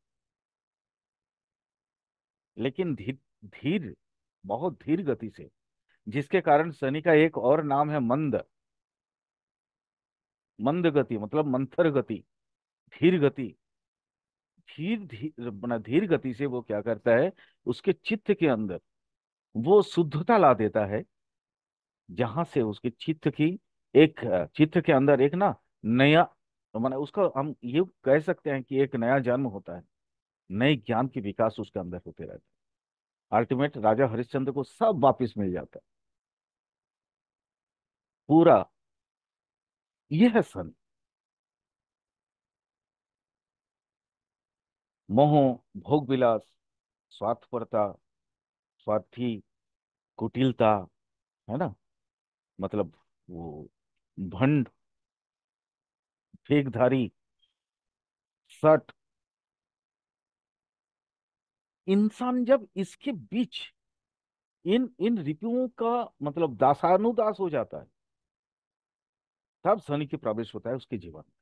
लेकिन धीर धीर, बहुत धीर गति से। जिसके कारण शनि का एक और नाम है मंद। मंद गति मतलब मंथर गति, धीर गति। धीर धीर बना धीर गति से वो क्या करता है, उसके चित्त के अंदर वो शुद्धता ला देता है, जहां से उसके चित्त की एक चित्त के अंदर एक ना नया तो माने उसका हम ये कह सकते हैं कि एक नया जन्म होता है, नए ज्ञान की विकास उसके अंदर होते रहते हैं। अल्टीमेट राजा हरिश्चंद्र को सब वापिस मिल जाता है पूरा। ये है सन। मोह, भोग विलास, स्वार्थपरता, स्वार्थी, कुटिलता, है ना, मतलब वो भंड, फेकधारी, सट, इंसान जब इसके बीच इन इन रिपुओं का मतलब दासानुदास हो जाता है, तब शनि की प्रवेश होता है उसके जीवन में।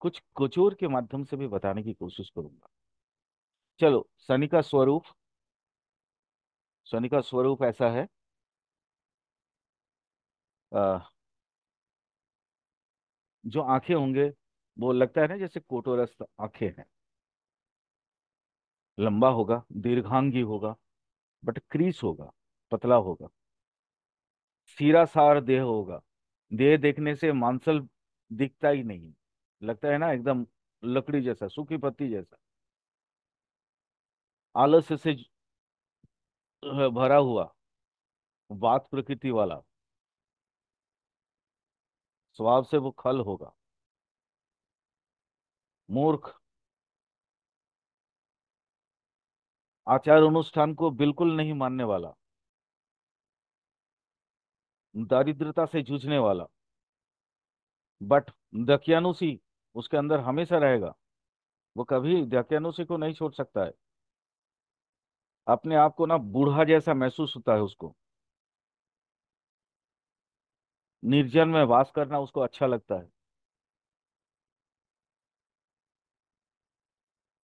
कुछ कुचोर के माध्यम से भी बताने की कोशिश करूंगा। चलो, शनि का स्वरूप ऐसा है। अ, जो आंखें होंगे, वो लगता है ना जैसे कोटोरस आंखें हैं। लंबा होगा, दीर्घांगी होगा, बट क्रीस होगा, पतला होगा। सीरासार देह होगा। देह देखने से मांसल दिखता ही नहीं, लगता है ना एकदम लकड़ी जैसा, सूखी पत्ती जैसा। आलस्य से भरा हुआ, वात प्रकृति वाला, स्वभाव से वो खल होगा। मूर्ख, आचार अनुष्ठान को बिल्कुल नहीं मानने वाला, दारिद्रता से जूझने वाला, बट दकियानुसी उसके अंदर हमेशा रहेगा। वो कभी दकियानुसी को नहीं छोड़ सकता है। अपने आप को ना बूढ़ा जैसा महसूस होता है उसको। निर्जन में वास करना उसको अच्छा लगता है।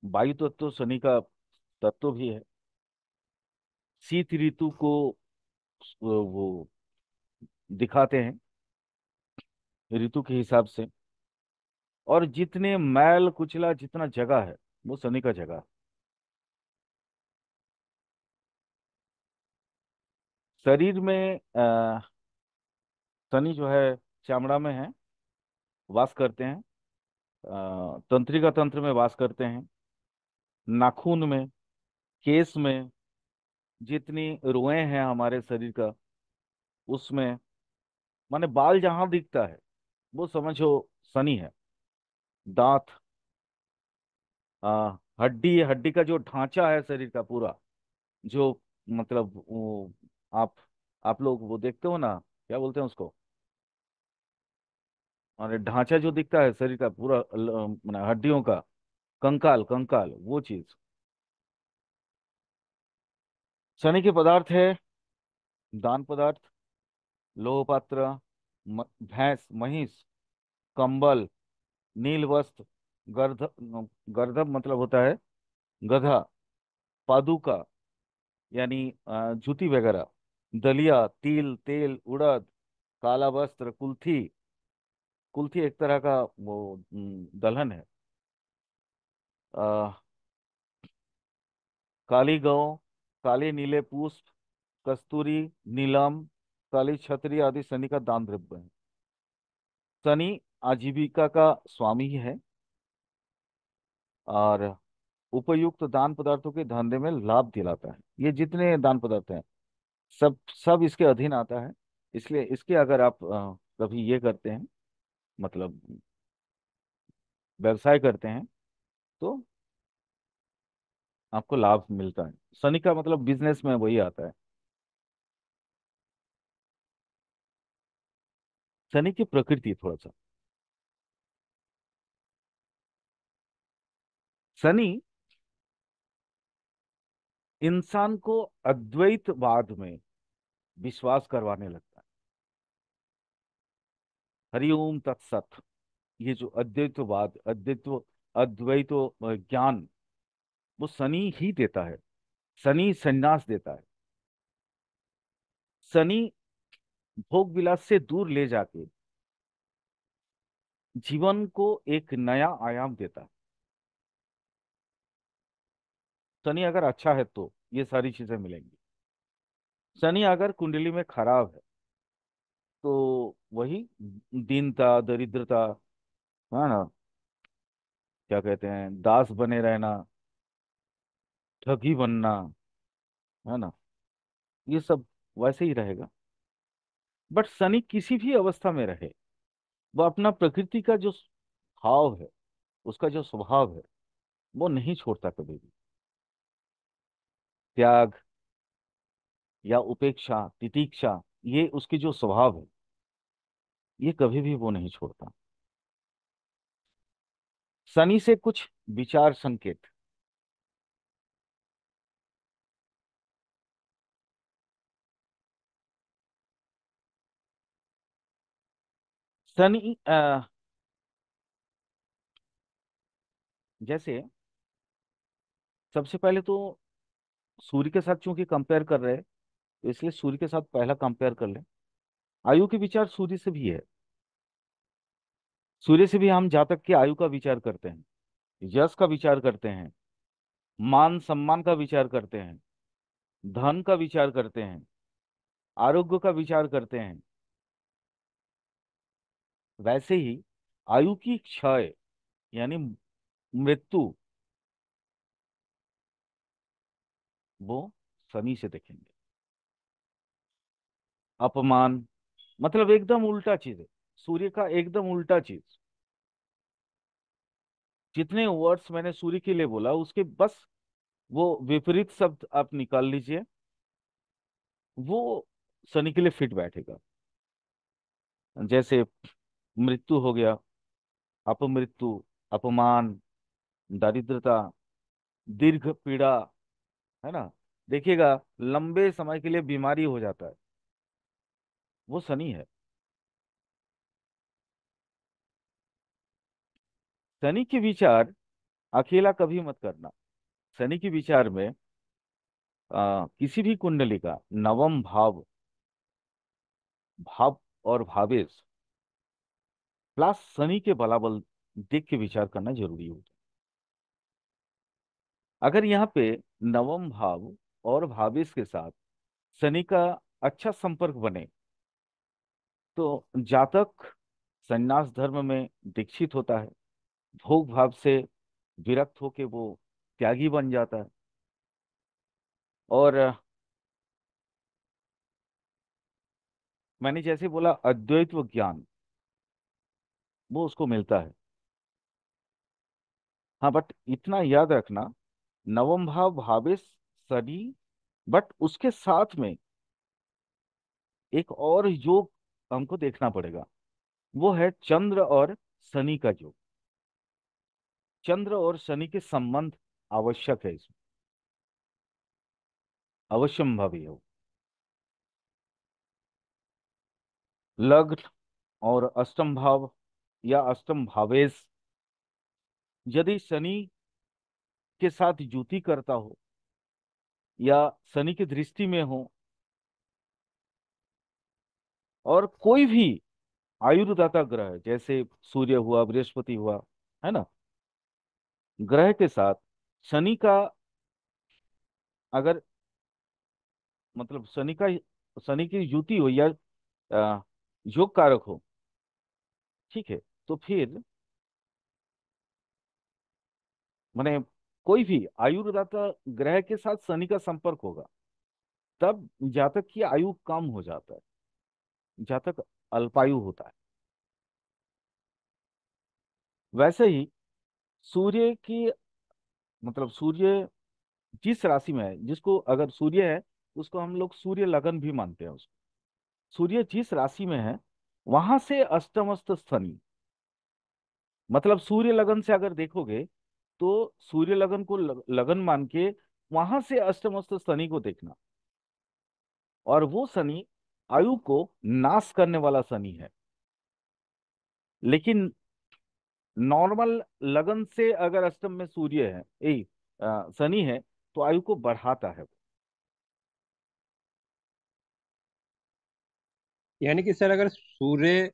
वायु तत्व शनि का तत्व भी है। शीत ऋतु को वो दिखाते हैं ऋतु के हिसाब से। और जितने मैल कुचला जितना जगह है, वो शनि का जगह है। शरीर में शनि जो है चमड़ा में है, वास करते हैं। तंत्रिका तंत्र में वास करते हैं, नाखून में, केस में, जितनी रुएं हैं हमारे शरीर का उसमें, माने बाल जहां दिखता है वो समझो शनि है। दांत, हड्डी, हड्डी का जो ढांचा है शरीर का पूरा, जो मतलब वो आप आप लोग वो देखते हो ना, क्या बोलते हैं उसको, और ढांचा जो दिखता है शरीर का पूरा माने हड्डियों का, कंकाल, कंकाल वो चीज शनि के पदार्थ है। दान पदार्थ, लोह पात्र, भैंस, महिष, कंबल, नील वस्त्र, गर्ध गर्दभ मतलब होता है गधा, पादुका यानी जूती वगैरह, दलिया, तिल, तेल, उड़द, काला वस्त्र, कुल्थी। कुल्थी एक तरह का वो दलहन है। आ, काली गौ, काले नीले पुष्प, कस्तूरी, नीलम, काली छतरी आदि शनि का दान द्रव्य है। शनि आजीविका का स्वामी है, और उपयुक्त दान पदार्थों के धंधे में लाभ दिलाता है। ये जितने दान पदार्थ हैं, सब सब इसके अधीन आता है। इसलिए इसके अगर आप कभी ये करते हैं, मतलब व्यवसाय करते हैं, तो आपको लाभ मिलता है। शनि का मतलब बिजनेस में वही आता है। शनि की प्रकृति थोड़ा सा, शनि इंसान को अद्वैतवाद में विश्वास करवाने लगता है। हरिओम तत्सत। ये जो अद्वैतवाद, अद्वैत ज्ञान, वो शनि ही देता है। शनि संन्यास देता है। शनि भोग विलास से दूर ले जाके जीवन को एक नया आयाम देता है। शनि अगर अच्छा है तो ये सारी चीजें मिलेंगी। शनि अगर कुंडली में खराब है तो वही दीनता, दरिद्रता, है ना, क्या कहते हैं, दास बने रहना, ठगी बनना, है ना, ये सब वैसे ही रहेगा। बट शनि किसी भी अवस्था में रहे, वह अपना प्रकृति का जो भाव है, उसका जो स्वभाव है, वो नहीं छोड़ता कभी भी। त्याग या उपेक्षा, तितीक्षा, ये उसकी जो स्वभाव है, ये कभी भी वो नहीं छोड़ता। शनि से कुछ विचार संकेत। शनि जैसे सबसे पहले तो सूर्य के साथ चूंकि कंपेयर कर रहे हैं, तो इसलिए सूर्य के साथ पहला कंपेयर कर ले। आयु के विचार सूर्य से भी है। सूर्य से भी हम जातक की आयु का विचार करते हैं, यश का विचार करते हैं, मान सम्मान का विचार करते हैं, धन का विचार करते हैं, आरोग्य का विचार करते हैं। वैसे ही आयु की क्षय यानी मृत्यु, वो शनि से देखेंगे। अपमान, मतलब एकदम उल्टा चीज है, सूर्य का एकदम उल्टा चीज। जितने वर्ड्स मैंने सूर्य के लिए बोला, उसके बस वो विपरीत शब्द आप निकाल लीजिए, वो शनि के लिए फिट बैठेगा। जैसे मृत्यु हो गया, अपमृत्यु, अपमान, दरिद्रता, दीर्घ पीड़ा, है ना, देखिएगा लंबे समय के लिए बीमारी हो जाता है, वो शनि है। शनि के विचार अकेला कभी मत करना। शनि के विचार में किसी भी कुंडली का नवम भाव, भाव और भावेश प्लस शनि के बलाबल देख के विचार करना जरूरी होता है। अगर यहाँ पे नवम भाव और भावेश के साथ शनि का अच्छा संपर्क बने, तो जातक संन्यास धर्म में दीक्षित होता है, भोग भाव से विरक्त होके वो त्यागी बन जाता है, और मैंने जैसे बोला अद्वैत व ज्ञान, वो उसको मिलता है। हाँ, बट इतना याद रखना, नवम भाव भावेश शनि, बट उसके साथ में एक और योग हमको देखना पड़ेगा, वो है चंद्र और शनि का योग। चंद्र और शनि के संबंध आवश्यक है इसमें, अवश्यंभावी है वो। लग्न और अष्टम भाव या अष्टम भावेश यदि शनि के साथ युति करता हो या शनि की दृष्टि में हो, और कोई भी आयुर्दाता ग्रह जैसे सूर्य हुआ, बृहस्पति हुआ, है ना, ग्रह के साथ शनि का अगर, मतलब शनि की युति हो या अ, योग कारक हो, ठीक है, तो फिर माने कोई भी आयुर्दाता ग्रह के साथ शनि का संपर्क होगा, तब जातक की आयु कम हो जाता है, जातक अल्पायु होता है। वैसे ही सूर्य की, मतलब सूर्य जिस राशि में है, जिसको अगर सूर्य है, उसको हम लोग सूर्य लगन भी मानते हैं उसको। सूर्य जिस राशि में है, वहां से अष्टमस्थ शनि, मतलब सूर्य लगन से अगर देखोगे, तो सूर्य लगन को लगन मान के वहां से अष्टमस्थ शनि को देखना, और वो शनि आयु को नाश करने वाला शनि है। लेकिन नॉर्मल लगन से अगर अष्टम में सूर्य है, शनि है, तो आयु को बढ़ाता है। यानी कि सर अगर सूर्य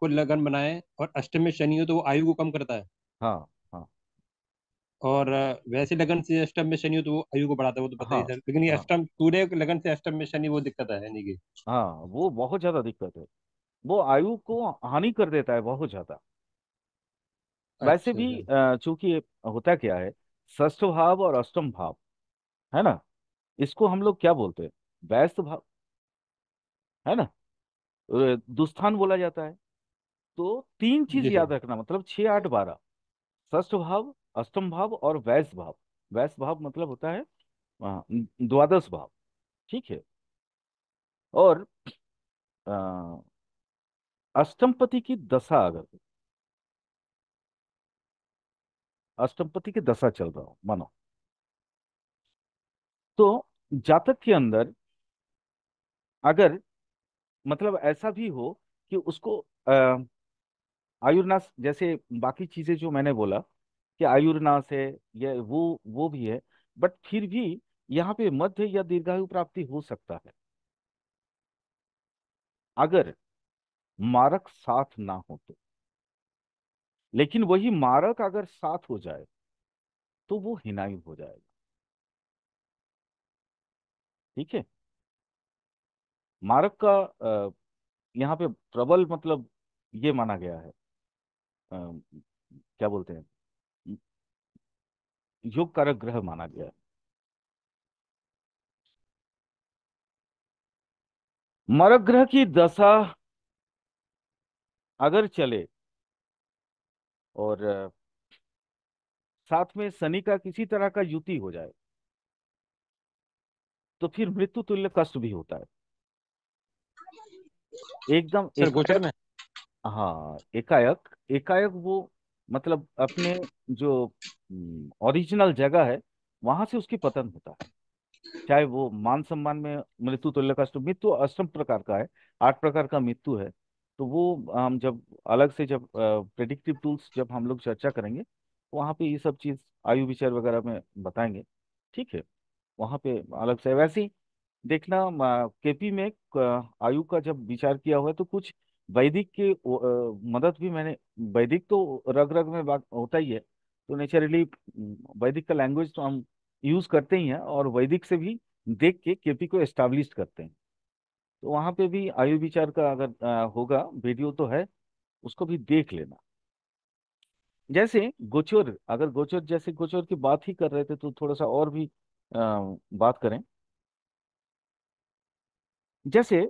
को लगन बनाए और अष्टम में शनि हो तो वो आयु को कम करता है, हाँ, हाँ, और वैसे लगन से अष्टम में शनि हो तो वो आयु को बढ़ाता है, वो तो पता ही हाँ, सर। लेकिन ये हाँ, अष्टम सूर्य के लगन से अष्टम में शनि वो दिक्कत है, यानी कि। हाँ, वो बहुत ज्यादा दिक्कत है। वो आयु को हानि कर देता है बहुत ज्यादा। वैसे अच्छा भी सर। चूंकि होता क्या है, षष्ठ भाव और अष्टम भाव, है ना, इसको हम लोग क्या बोलते हैं, व्यस्त भाव, है ना, दुस्थान बोला जाता है। तो तीन चीज जी सर। याद रखना, मतलब 6 8 12, षष्ठ भाव, अष्टम भाव और वैश्य भाव। वैश्य भाव मतलब होता है द्वादश भाव। ठीक है। और अ, अष्टमपति की दशा अगर, अष्टमपति की दशा चल रहा हो मानो, तो जातक के अंदर अगर मतलब ऐसा भी हो कि उसको आयुर्नाश, जैसे बाकी चीजें जो मैंने बोला कि आयुर्नाश है, ये वो भी है, बट फिर भी यहाँ पे मध्य या दीर्घायु प्राप्ति हो सकता है अगर मारक साथ ना हो तो। लेकिन वही मारक अगर साथ हो जाए तो वो हिनायु हो जाएगा। ठीक है। मारक का यहाँ पे प्रबल मतलब ये माना गया है, क्या बोलते हैं, योग कारक ग्रह माना गया है। मरक ग्रह की दशा अगर चले और साथ में शनि का किसी तरह का युति हो जाए तो फिर मृत्यु तुल्य कष्ट भी होता है, एकदम सर गोचर एकाएक। में। हाँ, एकाएक एकाएक वो मतलब अपने जो ओरिजिनल जगह है वहां से उसकी पतन होता है। चाहे वो मान सम्मान में मृत्यु तुल्य कष्ट, मृत्यु अष्टम प्रकार का है, 8 प्रकार का मृत्यु है। तो वो हम जब अलग से जब प्रेडिक्टिव टूल्स जब हम लोग चर्चा करेंगे वहां पे ये सब चीज आयु विचार वगैरह में बताएंगे। ठीक है। वहां पे अलग से वैसे ही देखना, केपी में आयु का जब विचार किया हुआ है तो कुछ वैदिक के मदद भी मैंने, वैदिक तो रग रग में बात होता ही है, तो नेचुरली वैदिक का लैंग्वेज तो हम यूज करते ही हैं, और वैदिक से भी देख के केपी को एस्टाब्लिश करते हैं। तो वहां पे भी आयु विचार का अगर होगा वीडियो तो है, उसको भी देख लेना। जैसे गोचर, अगर गोचर जैसे गोचर की बात ही कर रहे थे तो थोड़ा सा और भी बात करें। जैसे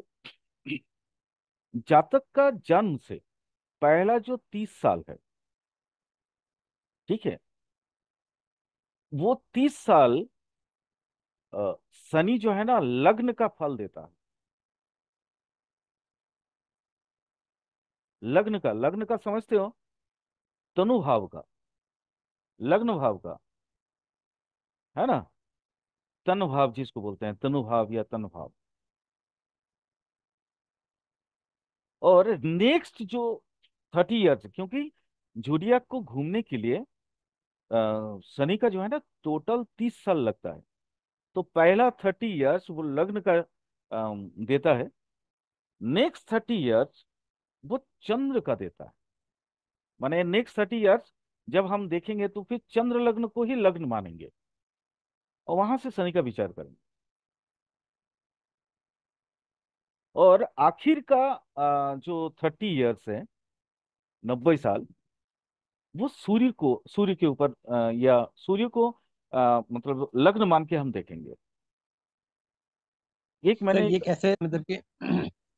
जातक का जन्म से पहला जो 30 साल है, ठीक है, वो 30 साल शनि जो है ना लग्न का फल देता है। लग्न का समझते हो, तनु भाव का, लग्न भाव का, है ना, तन भाव जिसको बोलते हैं, तनु भाव या तन भाव। और नेक्स्ट जो 30 ईयर्स, क्योंकि जोडियाक को घूमने के लिए शनि का जो है ना टोटल 30 साल लगता है। तो पहला 30 ईयर्स वो लग्न का देता है, नेक्स्ट 30 ईयर्स वो चंद्र का देता है। माने नेक्स्ट 30 ईयर्स जब हम देखेंगे तो फिर चंद्र लग्न को ही लग्न मानेंगे और वहां से शनि का विचार करेंगे। और आखिर का जो 30 ईयर्स है, 90 साल, वो सूर्य के ऊपर या सूर्य को मतलब लग्न मान के हम देखेंगे। एक सर मैंने ये कैसे मतलब कि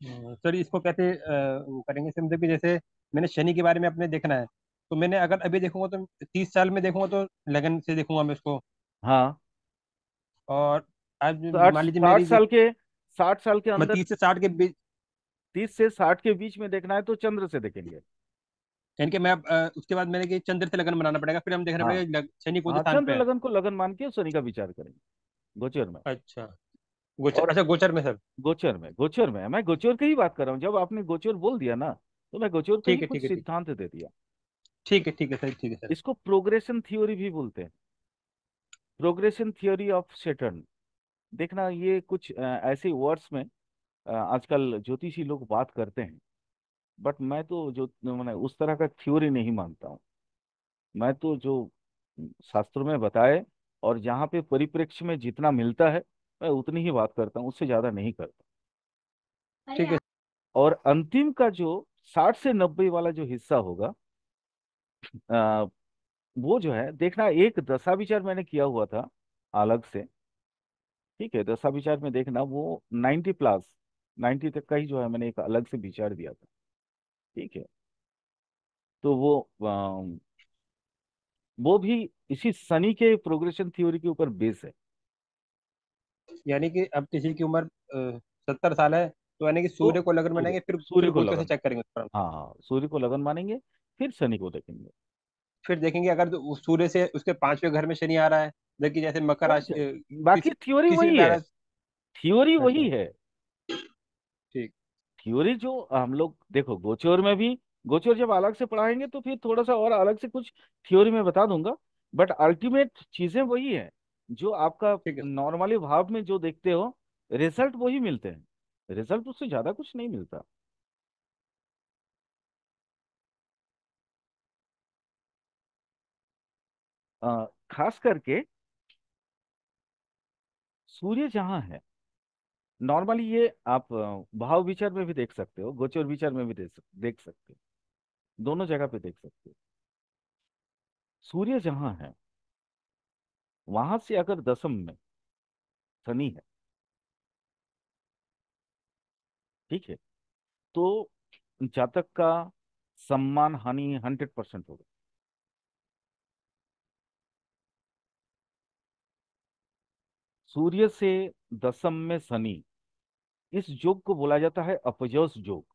सर इसको कैसे वो करेंगे सर, मतलब कि जैसे मैंने शनि के बारे में अपने देखना है, तो मैंने अगर अभी देखूंगा तो 30 साल में देखूंगा तो लगन से देखूंगा मैं उसको। हाँ, और आज साठ मान लीजिए साठ मेरी साल के 60 साल के मैं अंदर, 30 से 60 के बीच, 30 से 60 के बीच में देखना है तो चंद्र से देखेंगे। यानी कि मैं उसके बाद मैंने कि चंद्र से लगन बनाना पड़ेगा, फिर हम देखना हाँ, पड़ेगा कि शनि कौन से हाँ, स्थान चंद्र पे है। लगन को लगन मान के शनि का विचार करेंगे गोचर में। अच्छा गोचर, और अच्छा गोचर में सर। गोचर में मैं गोचर की ही बात कर रहा हूँ, जब आपने गोचर बोल दिया ना तो मैं गोचर का ही ठीक है कुछ ठीक है ठीक। सिद्धांत दे दिया। ठीक है ठीक है सर, ठीक है सर। इसको प्रोग्रेशन थ्योरी भी बोलते हैं, प्रोग्रेशन थ्योरी ऑफ सेटर्न। देखना ये कुछ ऐसे वर्ड्स में आजकल ज्योतिषी लोग बात करते हैं, बट मैं तो जो मैंने उस तरह का थ्योरी नहीं मानता हूँ। मैं तो जो शास्त्रों में बताए और जहाँ पे परिप्रेक्ष्य में जितना मिलता है मैं उतनी ही बात करता हूँ, उससे ज्यादा नहीं करता। ठीक है। और अंतिम का जो 60 से 90 वाला जो हिस्सा होगा, आ, वो जो है देखना, एक दशा विचार मैंने किया हुआ था अलग से। ठीक है, दशा विचार में देखना वो 90+, 90 तक का ही जो है मैंने एक अलग से विचार दिया था। ठीक है, तो वो भी इसी शनि के प्रोग्रेशन थ्योरी के ऊपर बेस है। यानी कि अब किसी की उम्र 70 साल है, तो यानी कि तो सूर्य को लगन सूर्य बनाएंगे, फिर सूर्य को गोचर से लगन, चेक करेंगे उस पर। हाँ हाँ, सूर्य को लगन मानेंगे, फिर शनि को देखेंगे। फिर देखेंगे अगर तो उस सूर्य से उसके 5वें घर में शनि आ रहा है, देखिए जैसे मकर बस, राशि बाकी किसी थ्योरी किसी भी वही है, प्यारा। थ्योरी अच्छा। वही है। ठीक। थ्योरी जो हम लोग देखो, गोचर में भी, गोचर जब अलग से पढ़ाएंगे तो फिर थोड़ा सा और अलग से कुछ थ्योरी में बता दूंगा। बट अल्टीमेट चीजें वही है, जो आपका ठीक है। नॉर्मली भाव में जो देखते हो, रिजल्ट वही मिलते हैं, रिजल्ट उससे ज्यादा कुछ नहीं मिलता। खास करके सूर्य जहाँ है, नॉर्मली ये आप भाव विचार में भी देख सकते हो, गोचर विचार में भी देख सकते हो, दोनों जगह पे देख सकते हो। सूर्य जहाँ है, वहां से अगर दशम में शनि है, ठीक है, तो जातक का सम्मान हानि 100% होगा। सूर्य से दशम में शनि, इस योग को बोला जाता है अपजस योग।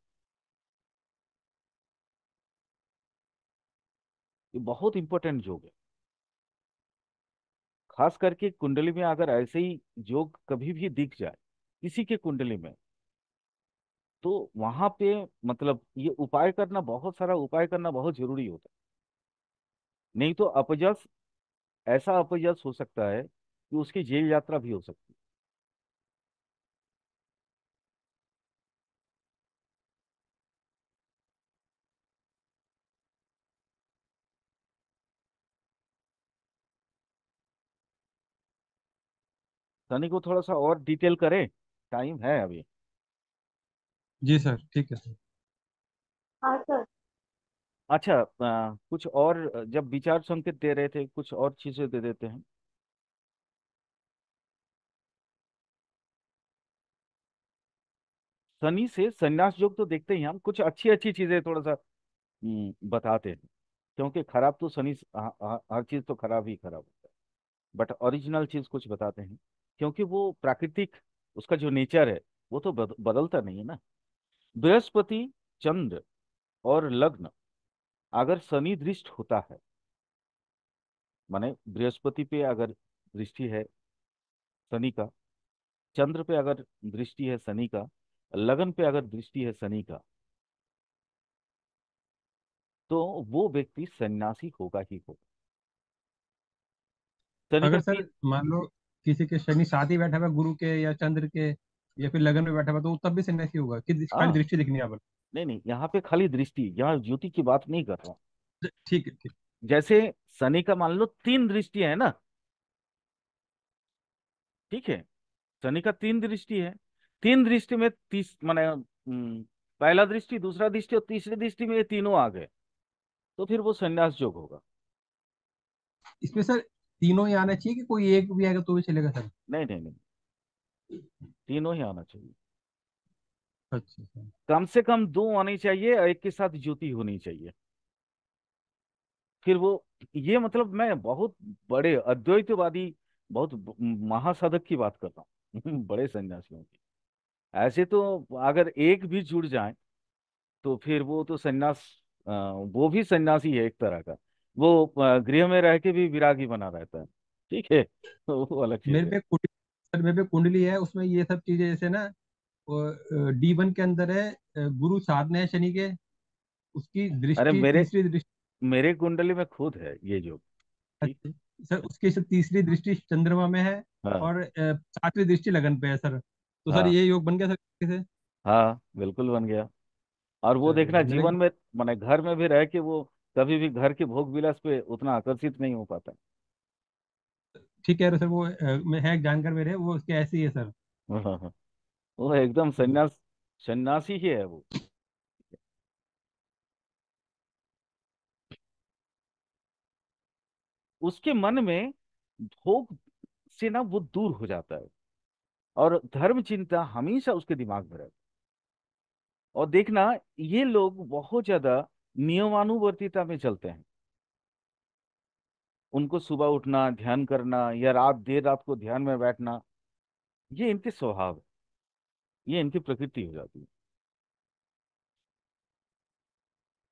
ये बहुत इंपॉर्टेंट योग है। खास करके कुंडली में अगर ऐसे ही योग कभी भी दिख जाए किसी के कुंडली में, तो वहां पे मतलब ये उपाय करना, बहुत सारा उपाय करना बहुत जरूरी होता है। नहीं तो अपजस, ऐसा अपजस हो सकता है कि उसकी जेल यात्रा भी हो सकती है। शनि को थोड़ा सा और डिटेल करें, टाइम है अभी। जी सर, ठीक है सर। हाँ सर। अच्छा, कुछ और जब विचार संकेत दे रहे थे, कुछ और चीजें दे देते हैं। शनि से संन्यास योग तो देखते ही हम, कुछ अच्छी अच्छी चीजें थोड़ा सा बताते हैं। क्योंकि खराब तो शनि हर चीज तो खराब ही खराब होता है। बट ओरिजिनल चीज कुछ बताते हैं, क्योंकि वो प्राकृतिक, उसका जो नेचर है वो तो बदलता नहीं है ना। बृहस्पति, चंद्र और लग्न, अगर शनि दृष्ट होता है, माने बृहस्पति पे अगर दृष्टि है शनि का, चंद्र पे अगर दृष्टि है शनि का, लगन पे अगर दृष्टि है शनि का, तो वो व्यक्ति सन्यासी होगा ही होगा। शनि का अगर तीन, सर मान लो किसी के शनि साथ ही बैठा हुआ है, गुरु के या चंद्र के या फिर लगन में बैठा हुआ, तो वो तब भी सन्यासी होगा कि खाली हाँ, दृष्टि दिखनी है आप? नहीं नहीं, यहाँ पे खाली दृष्टि, यहाँ ज्योति की बात नहीं कर रहा हूँ। ठीक है, ठीक। जैसे शनि का मान लो तीन दृष्टि है ना, ठीक है, शनि का तीन दृष्टि है, तीन दृष्टि में तीस माने पहला दृष्टि, दूसरा दृष्टि और तीसरी दृष्टि में ये तीनों आ गए, तो फिर वो संन्यास योग होगा। इसमें सर तीनों ही आना चाहिए कि कोई एक भी आएगा तो भी चलेगा सर? नहीं नहीं नहीं, तीनों ही आना चाहिए। अच्छा सर। कम से कम दो आनी चाहिए और एक के साथ ज्योति होनी चाहिए। फिर वो, ये मतलब मैं बहुत बड़े अद्वैतवादी, बहुत महासाधक की बात कर रहा हूँ बड़े सन्यासियों की। ऐसे तो अगर एक भी जुड़ जाए तो फिर वो तो सन्यास, वो भी सन्यासी है एक तरह का। वो गृह में रह के भी विरागी बना रहता है। ठीक है तो वो अलग चीज मेरे है। पे कुंडली, सर मेरे पे कुंडली है, उसमें ये सब चीजें जैसे ना, D1 के अंदर है, गुरु साधना है शनि के, उसकी अरे दृष्टि मेरे तीसरी दृष्टि। मेरे कुंडली में खुद है ये जो। ठीक। अच्छा सर, उसकी सर तीसरी दृष्टि चंद्रमा में है, हाँ और 7वीं दृष्टि लगन पे है सर। तो सर हाँ ये योग बन गया सर कैसे? हाँ, बिल्कुल बन गया। और वो अरे देखना मेरा जीवन में, माने घर में भी रह के वो कभी भी घर के भोग विलास पे उतना आकर्षित नहीं हो पाता। ठीक है सर, वो मैं है एक जानकार मेरे, वो उसके ऐसे ही है सर। हाँ हाँ हाँ। वो एकदम तो संन्यास, सन्यासी ही है वो। उसके मन में भोग से ना वो दूर हो जाता है, और धर्म चिंता हमेशा उसके दिमाग में रहती है। और देखना, ये लोग बहुत ज्यादा नियमानुवर्तिता में चलते हैं। उनको सुबह उठना, ध्यान करना, या रात देर रात को ध्यान में बैठना, ये इनके स्वभाव है, ये इनकी प्रकृति हो जाती है।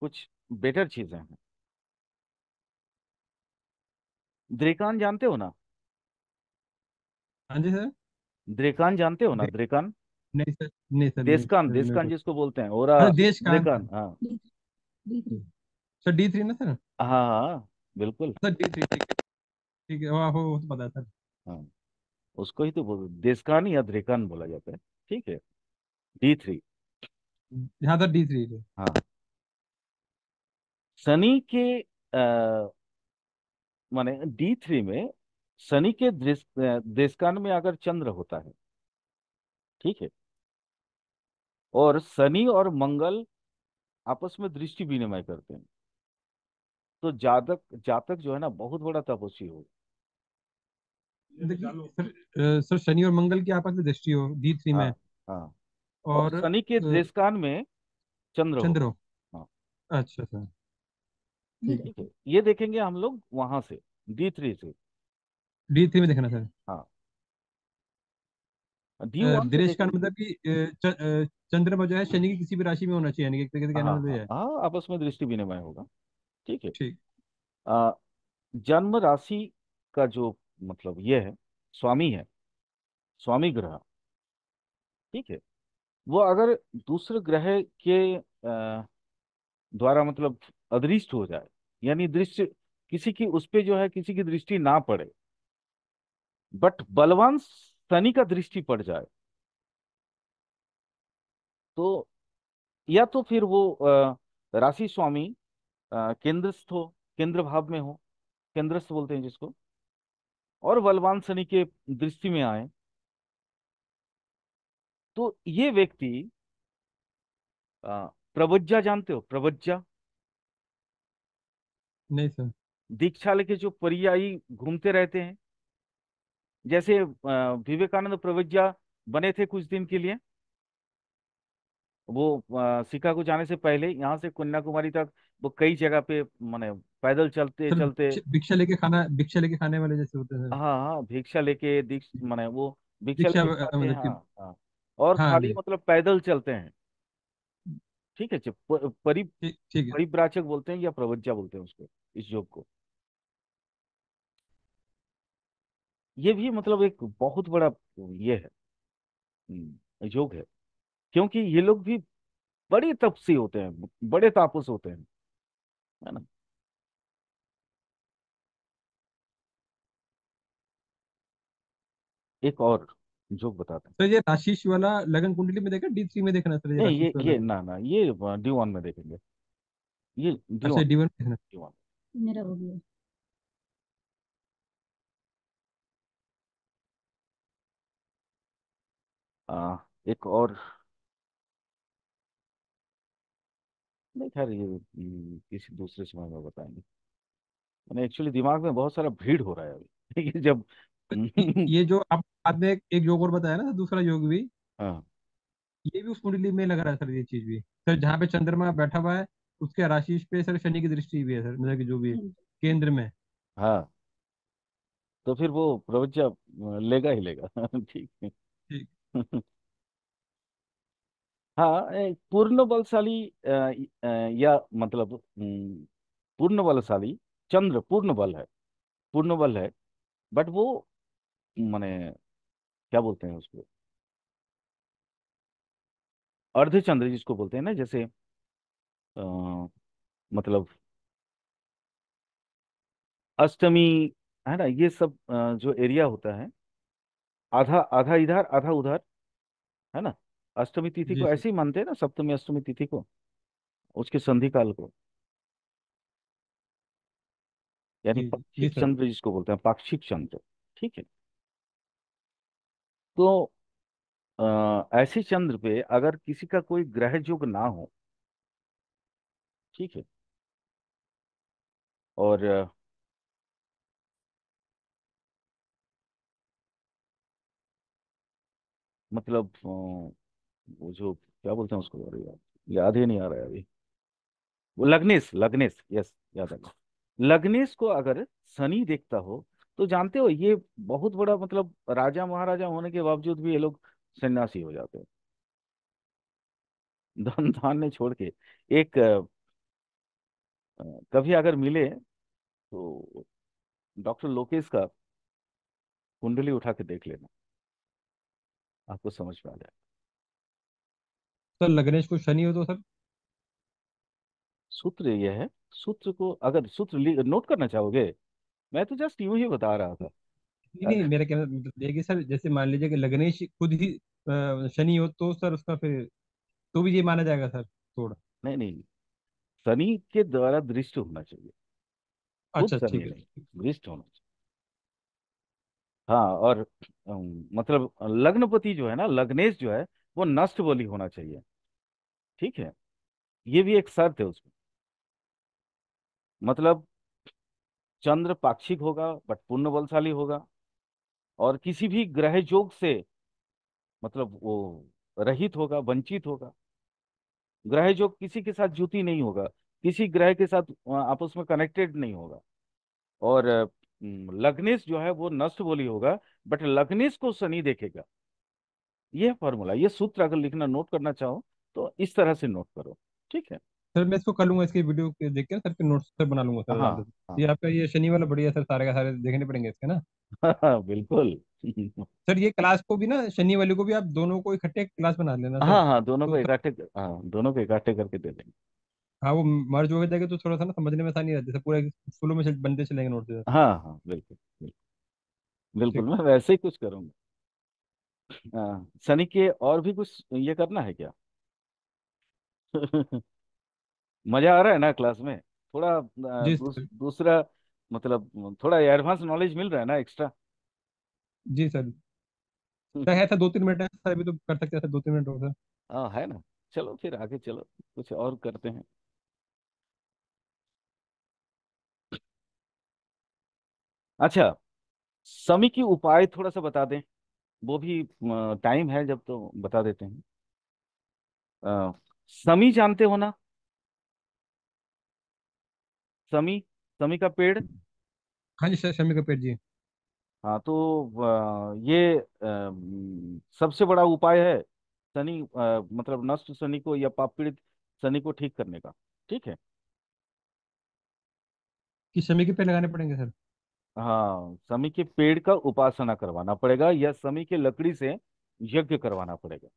कुछ बेटर चीजें हैं। द्रेकान जानते हो ना? हाँ जी सर। द्रेकान जानते हो ना? दे, द्रेकान, नहीं सर, नहीं सर, नहीं देसकान, सर, मेरे देसकान को। जिसको बोलते हैं, ओरा। अच्छा, देश का द्रेकान, आंसर। हाँ। D3 सर, D3 ना सर? हाँ हाँ, बिल्कुल। सर D3, ठीक है। ठीक है, वो तो पता है सर। हाँ, उसको ही तो देसकान या द्रेकान बोला जाता है। ठीक है। D3। हाँ सर, D3। हाँ। शनि के माने D3 में, शनि के देशकान में अगर चंद्र होता है, ठीक है, और शनि और मंगल आपस में दृष्टि विनिमय करते हैं, तो जातक जातक जो है ना, बहुत बड़ा तपस्वी हो। देखिए सर, सर शनि और मंगल की आपस में दृष्टि हो D3 हाँ में, हाँ। और और शनि के देशकान में चंद्र हो। चंद्र हो। हाँ। अच्छा सर, ठीक। ठीक है, ये देखेंगे हम लोग वहां से, D3 से। D3 में देखना सर। हाँ, D1 से देश का देखेंगे। मतलब कि चंद्रमा जो है शनि की किसी भी राशि में होना चाहिए, यानी कि एक तरीके से कहने हाँ में तो हाँ ये है। हाँ, आपस में दृष्टि विनिमय होगा। ठीक है। ठीक। आ, जन्म राशि का जो मतलब ये है, स्वामी है, स्वामी ग्रह, ठीक है, वो अगर दूसरे ग्रह के द्वारा मतलब अदृष्ट हो जाए, यानी दृष्टि, किसी की उस पे जो है किसी की दृष्टि ना पड़े, बट बलवान शनि का दृष्टि पड़ जाए, तो या तो फिर वो राशि स्वामी केंद्रस्थ हो, केंद्र भाव में हो, केंद्रस्थ बोलते हैं जिसको, और बलवान शनि के दृष्टि में आए, तो ये व्यक्ति प्रवज्जा जानते हो? प्रवज्जा, नहीं सर। दीक्षा लेके जो परियायी घूमते रहते हैं, जैसे विवेकानंद प्रवज्जा बने थे कुछ दिन के लिए। वो शिकागो जाने से पहले यहाँ से कन्याकुमारी तक वो कई जगह पे माने पैदल चलते सर चलते। भिक्षा लेके खाने वाले जैसे होते हैं सर। हाँ हाँ, भिक्षा लेके दीक्ष माने वो भिक्षा दीक्षा लेके खाते हैं, मतलब कि। हाँ हाँ। और हाँ खाली जी। मतलब पैदल चलते हैं। ठीक है, ठीक, ठीक है। परिव्राजक बोलते हैं या प्रवज्जा बोलते हैं उसको, इस योग को। ये भी मतलब एक बहुत बड़ा ये है, योग है। क्योंकि ये लोग भी बड़े तपस्वी होते हैं, बड़े तापस होते हैं, है ना। एक और जोक बताते हैं। सर ये राशिश वाला लगन कुंडली में देखा, D3 में देखना सर, ये नहीं, राशिश वाला। ये ना ना, ये D1 में देखेंगे। ये अच्छा, D1, D1 में देखना। D1। मेरा हो गया। एक और, नहीं खैर ये किसी दूसरे समय में बताएंगे। मैंने एक्चुअली दिमाग में बहुत सारा भीड़ हो रहा है अभी ये जब ये जो आप बाद में एक योग और बताया ना, दूसरा योग भी, हाँ ये भी उस कुंडली में लग रहा है सर, ये चीज भी सर, जहाँ पे चंद्रमा बैठा हुआ है उसके राशि पे सर शनि की दृष्टि भी है सर, मतलब कि जो भी है केंद्र में। हाँ, तो फिर वो प्रवज्जा लेगा ही लेगा ठीक है। ठीक। हाँ, पूर्ण बलशाली या मतलब पूर्ण बलशाली चंद्र पूर्ण बल है, पूर्ण बल है, बट वो माने क्या बोलते हैं उसको, अर्धचंद्र जिसको बोलते हैं ना, जैसे मतलब अष्टमी, है ना, ये सब जो एरिया होता है, आधा आधा इधर आधा उधर, है ना। अष्टमी तिथि जी को सर। ऐसे ही मानते हैं ना, सप्तमी अष्टमी तिथि को, उसके संधि काल को, यानी जी जी जी पाक्षिक सर। चंद्र जिसको बोलते हैं, पाक्षिक चंद्र। ठीक है। तो ऐसे चंद्र पे अगर किसी का कोई ग्रह युग ना हो, ठीक है, और मतलब वो जो क्या बोलते हैं उसको, अरे यार याद ही नहीं आ रहा है अभी। वो लग्नेश, लग्नेश, यस, याद आ गया। लग्नेश को अगर शनि देखता हो, तो जानते हो ये बहुत बड़ा मतलब राजा महाराजा होने के बावजूद भी ये लोग सन्यासी हो जाते हैं। धन धान्य छोड़ के। एक कभी अगर मिले तो डॉक्टर लोकेश का कुंडली उठा के देख लेना, आपको समझ में आ जाए। सर लग्नेश को शनि हो तो सर। सूत्र यह है, सूत्र को अगर सूत्र नोट करना चाहोगे, मैं तो जस्ट यूं ही बता रहा था। नहीं नहीं, मेरा कहना मतलब ये है कि सर जैसे मान लीजिए कि लग्नेश खुद ही शनि हो तो सर उसका फिर तो भी ये माना जाएगा सर थोड़ा। नहीं नहीं, शनि के द्वारा दृष्ट होना चाहिए, खुद अच्छा शनि ठीक है। नहीं, दृष्ट होना चाहिए। हाँ, और मतलब लग्नपति जो है ना, लग्नेश जो है, वो नष्ट बलि होना चाहिए, ठीक है। ये भी एक शर्त है उसमें। मतलब चंद्र पाक्षिक होगा बट पूर्ण बलशाली होगा, और किसी भी ग्रह जोग से मतलब वो रहित होगा, वंचित होगा। ग्रह जोग किसी के साथ जुति नहीं होगा, किसी ग्रह के साथ आपस में कनेक्टेड नहीं होगा। और लग्नेश जो है वो नष्ट बोली होगा, बट लग्नेश को शनि देखेगा। ये फॉर्मूला, ये सूत्र अगर लिखना नोट करना चाहो तो इस तरह से नोट करो, ठीक है। सर मैं इसको कर लूंगा, इसकी वीडियो देख के ना सर के नोट्स सर बना लूंगा सर आराम हाँ से। हाँ। ये आपका ये शनि वाला बढ़िया सर, सारे का सारे देखने पड़ेंगे इसके ना। बिल्कुल। सर ये क्लास को भी ना शनि वाले को भी आप दोनों को इकट्ठे क्लास बना लेना सर। हाँ हाँ, दोनों तो को सर इकट्ठे, हाँ दोनों को इकट्ठे करके दे देंगे। हाँ वो मर्ज हो जाएगा तो थोड़ा सा ना समझने में आसानी रहती है सर, पूरा स्कूलों में बनते चलेंगे नोट्स सर। हाँ हाँ, बिल्कुल बिल्कुल। बिल्कुल ठीक। मैं वैसे ही कुछ करूंगा। हाँ, शनि के और भी कुछ ये करना है क्या? मजा आ रहा है ना क्लास में? थोड़ा जी सर। दूसरा मतलब थोड़ा एडवांस नॉलेज मिल रहा है ना, एक्स्ट्रा। जी सर। सर है सर 2-3 मिनट है सर, अभी तो कर सकते हैं सर 2-3 मिनट और सर। हाँ है ना। चलो फिर आगे चलो, कुछ और करते हैं। अच्छा, समी की उपाय थोड़ा सा बता दें, वो भी टाइम है जब तो बता देते हैं। समी जानते हो ना? समी, समी का पेड़। हाँ जी सर, शमी कपूर जी। हाँ तो ये सबसे बड़ा उपाय है शनि मतलब नष्ट शनि को या पाप पीड़ित शनि को ठीक करने का, ठीक है। कि शमी के पे लगाने पड़ेंगे सर। हाँ, समी के पेड़ का उपासना करवाना पड़ेगा या समी के लकड़ी से यज्ञ करवाना पड़ेगा।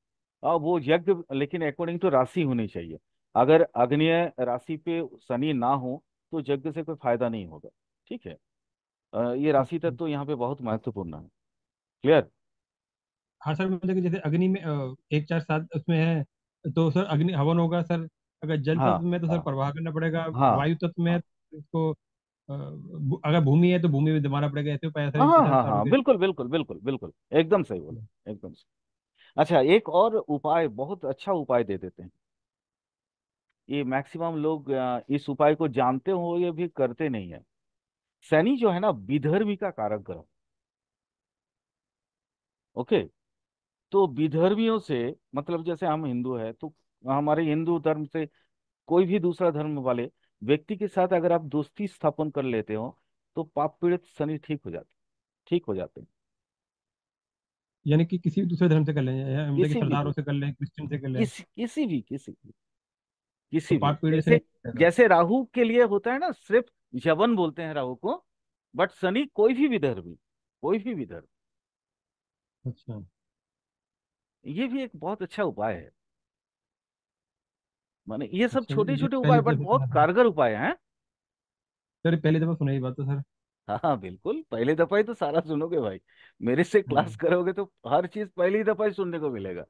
अब वो यज्ञ लेकिन अकॉर्डिंग टू राशि होनी चाहिए। अगर आग्नेय राशि पे शनि ना हो तो यज्ञ से कोई फायदा नहीं होगा, ठीक है। ये राशि तत्व तो यहाँ पे बहुत महत्वपूर्ण है। क्लियर? हाँ सर, मतलब कि जैसे अग्नि में 1 4 7 उसमें है, तो सर अग्नि हवन होगा सर। अगर जल हाँ तत्व में तो सर हाँ प्रवाह करना पड़ेगा। हाँ वायु तत्व में है हाँ तो इसको अगर भूमि है तो भूमि में दबाना पड़ेगा। ऐसे उपाय सर हाँ इनके हाँ साथ हाँ सारों हाँ, के। बिल्कुल बिल्कुल बिल्कुल बिल्कुल, एकदम सही बोला, एकदम सही। अच्छा, एक और उपाय, बहुत अच्छा उपाय दे देते हैं। ये मैक्सिमम लोग इस उपाय को जानते हो ये भी करते नहीं है। शनि जो है ना, विधर्मी का कारक ग्रह। ओके, तो विधर्मियों से मतलब जैसे हम हिंदू है तो हमारे हिंदू धर्म से कोई भी दूसरा धर्म वाले व्यक्ति के साथ अगर आप दोस्ती स्थापन कर लेते हो तो पाप पीड़ित शनि ठीक हो जाते हैं। यानी कि किसी भी दूसरे धर्म से कर लें, या मतलब कि किसी भी सरदारों से कर लें, क्रिश्चियन से कर लें, तो किसी भी पाप पीड़ित से जैसे, नहीं करेगा। जैसे राहु के लिए होता है ना, सिर्फ यवन बोलते हैं राहु को, बट शनि कोई भी विधर्मी, कोई भी विधर्मी। अच्छा। ये भी एक बहुत अच्छा उपाय है। माने ये सब अच्छा छोटे ये छोटे पहली उपाय बट दफा सुना बहुत सर। कारगर उपाय हैं। सर पहली दफा सुना ये बात तो सर। हाँ हाँ बिल्कुल, पहले दफा ही तो सारा सुनोगे भाई। मेरे से क्लास हम्म। करोगे तो हर चीज पहली दफा ही सुनने को मिलेगा।